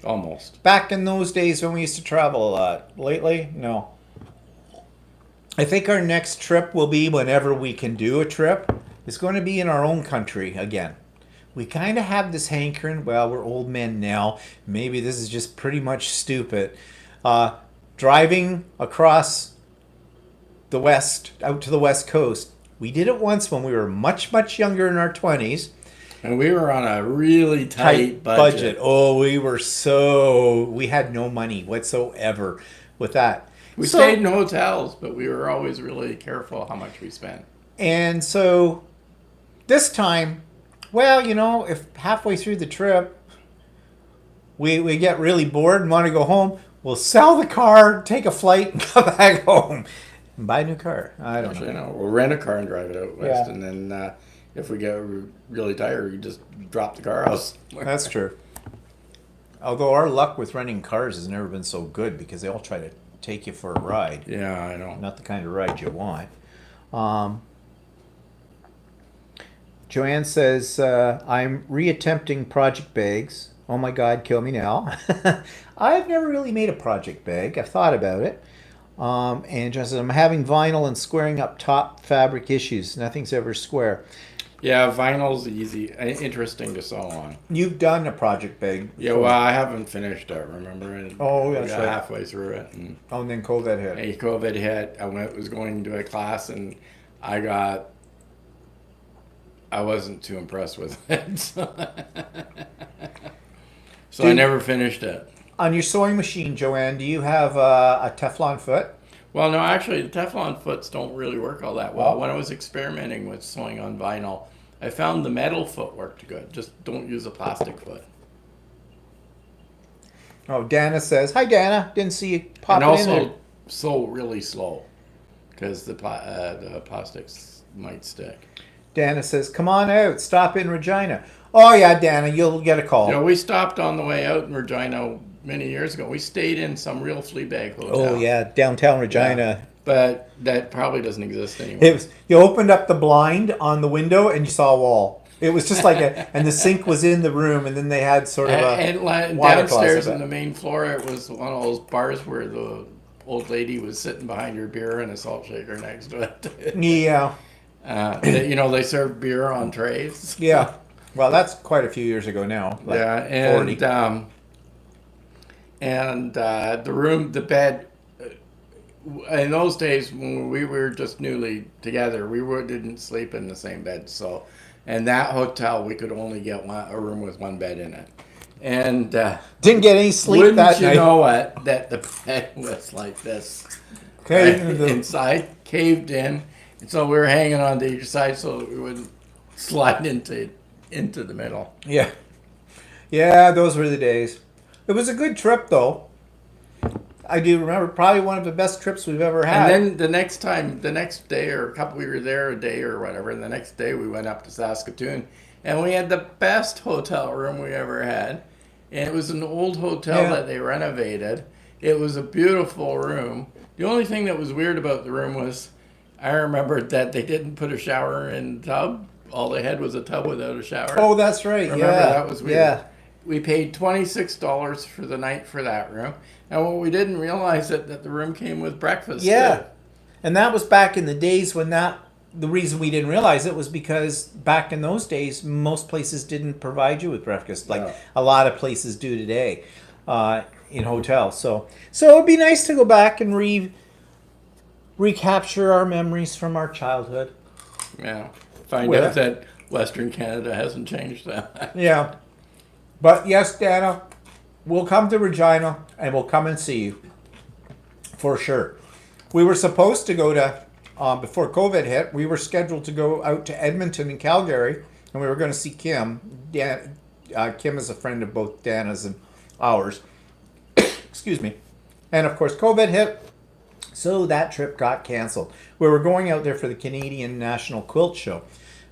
Almost. Back in those days when we used to travel a lot. Lately, no. I think our next trip will be, whenever we can do a trip, is going to be in our own country again. We kind of have this hankering. Well, we're old men now. Maybe this is just pretty much stupid. Driving across the west, out to the west coast. We did it once when we were much, much younger, in our 20s. And we were on a really tight budget. Oh, we had no money whatsoever with that. We stayed in hotels, but we were always really careful how much we spent. And so this time, well, if halfway through the trip we get really bored and want to go home, we'll sell the car, take a flight, and come back home and buy a new car. I don't know. We'll rent a car and drive it out west, Yeah. and then if we get really tired, we just drop the car out. That's true. Although our luck with renting cars has never been so good because they all try to take you for a ride. Yeah, I know. Not the kind of ride you want. Joanne says, I'm reattempting project bags. Oh my God, kill me now. I've never really made a project bag. I've thought about it. And Joanne says, I'm having vinyl and squaring up top fabric issues. Nothing's ever square. Yeah, vinyl's easy, interesting to sew on. You've done a project bag. Yeah, well, I haven't finished it, remember? And that's got right. halfway through it. And And then COVID hit. COVID hit. I was going to a class, and I wasn't too impressed with it. So I never finished it. On your sewing machine, Joanne, do you have a Teflon foot? Well, no, actually, the Teflon foots don't really work all that well. Oh. When I was experimenting with sewing on vinyl, I found the metal foot worked good. Just don't use a plastic foot. Oh, Dana says, hi, Dana. Didn't see you pop And in there. also sew really slow because the plastics might stick. Dana says, come on out. Stop in Regina. Oh, yeah, Dana, you'll get a call. You know, we stopped on the way out in Regina many years ago. We stayed in some real flea bag hotel. Oh, yeah, downtown Regina. Yeah. But that probably doesn't exist anymore. You opened up the blind on the window and you saw a wall. It was just like and the sink was in the room, and then they had sort of and water downstairs closet. on the main floor, it was one of those bars where the old lady was sitting behind your beer and a salt shaker next to it. Yeah. They served beer on trays. Yeah. Well, that's quite a few years ago now. Like Yeah, and 40. the bed. In those days, when we were just newly together, didn't sleep in the same bed. So, in that hotel, we could only get a room with one bed in it. And Didn't get any sleep wouldn't that you night. know what? That the bed was like this. Okay. Right? Inside, caved in. And so we were hanging on to each side so that we wouldn't slide into the middle. Yeah. Yeah, those were the days. It was a good trip, though. I do remember. Probably one of the best trips we've ever And had. then the next day or a couple, we were there a day or whatever, and the next day we went up to Saskatoon, and we had the best hotel room we ever had. And it was an old hotel that they renovated. It was a beautiful room. The only thing that was weird about the room was I remembered that they didn't put a shower in the tub. All they had was a tub without a shower. Oh, that's right. Remember, that was weird. Yeah. We paid $26 for the night for that room. And what we didn't realize that the room came with breakfast. Yeah. Too. And that was back in the days when the reason we didn't realize it was because back in those days, most places didn't provide you with breakfast like a lot of places do today in hotels. So it would be nice to go back and recapture our memories from our childhood. Yeah. Find out that Western Canada hasn't changed that. Yeah. But yes, Dana, we'll come to Regina and we'll come and see you. For sure. We were supposed to go to, before COVID hit, we were scheduled to go out to Edmonton and Calgary, and we were going to see Kim. Kim is a friend of both Dana's and ours. Excuse me. And of course, COVID hit, so that trip got canceled. We were going out there for the Canadian National Quilt Show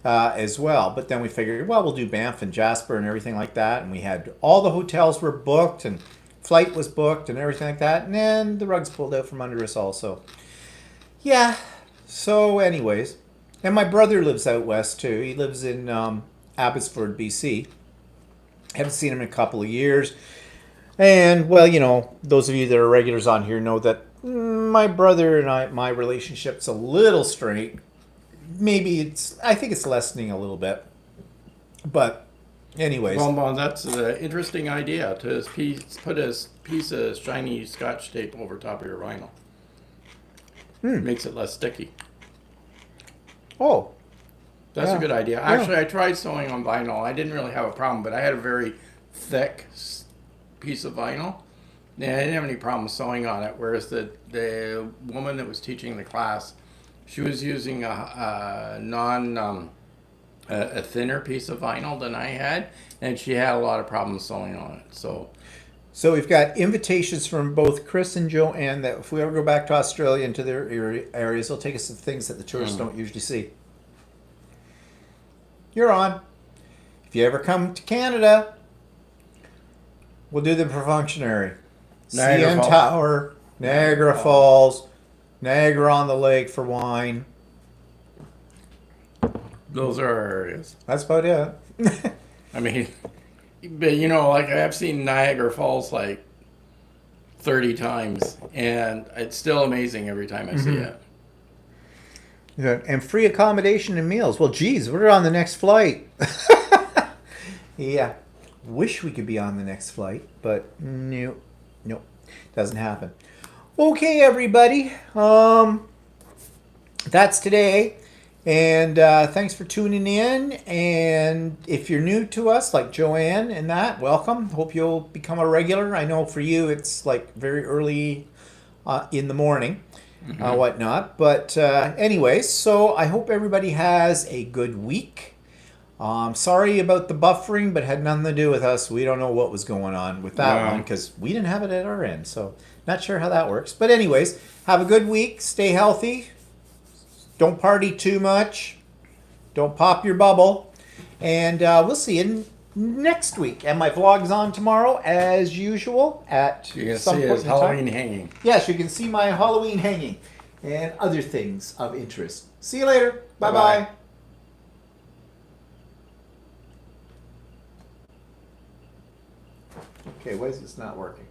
as well, but then we figured, well, we'll do Banff and Jasper and everything like that, and we had all the hotels were booked, and flight was booked and everything like that, and then the rug's pulled out from under us also. Yeah. So anyways, and my brother lives out west too. He lives in Abbotsford, BC. Haven't seen him in a couple of years. And well, you know, those of you that are regulars on here know that my brother and my relationship's a little strained. Maybe I think it's lessening a little bit. But anyways. Well, that's an interesting idea to put a piece of shiny Scotch tape over top of your vinyl. Makes it less sticky. Oh. That's a good idea. Actually, I tried sewing on vinyl. I didn't really have a problem, but I had a very thick piece of vinyl. And I didn't have any problem sewing on it, whereas the woman that was teaching the class, she was using a thinner piece of vinyl than I had, and she had a lot of problems sewing on it. So we've got invitations from both Chris and Joanne that if we ever go back to Australia into their areas, they'll take us to things that the tourists don't usually see. You're on. If you ever come to Canada, we'll do the perfunctory. CN Tower, Niagara Falls, Niagara on the Lake for wine. Those are our areas. That's about it. I mean, but you know, like I've seen Niagara Falls like 30 times, and it's still amazing every time I see it. Yeah, and free accommodation and meals. Well, geez, we're on the next flight. Yeah, wish we could be on the next flight, but no, doesn't happen. Okay, everybody, that's today. And thanks for tuning in. And if you're new to us, like Joanne and that, welcome. Hope you'll become a regular. I know for you it's like very early in the morning, whatnot. But anyways, so I hope everybody has a good week. Sorry about the buffering, but had nothing to do with us. We don't know what was going on with that one because we didn't have it at our end. So not sure how that works. But anyways, have a good week. Stay healthy. Don't party too much. Don't pop your bubble. And we'll see you next week. And my vlog's on tomorrow, as usual, at you can some see point his in time. Halloween hanging. Yes, you can see my Halloween hanging and other things of interest. See you later. Bye-bye. Okay, why is this not working?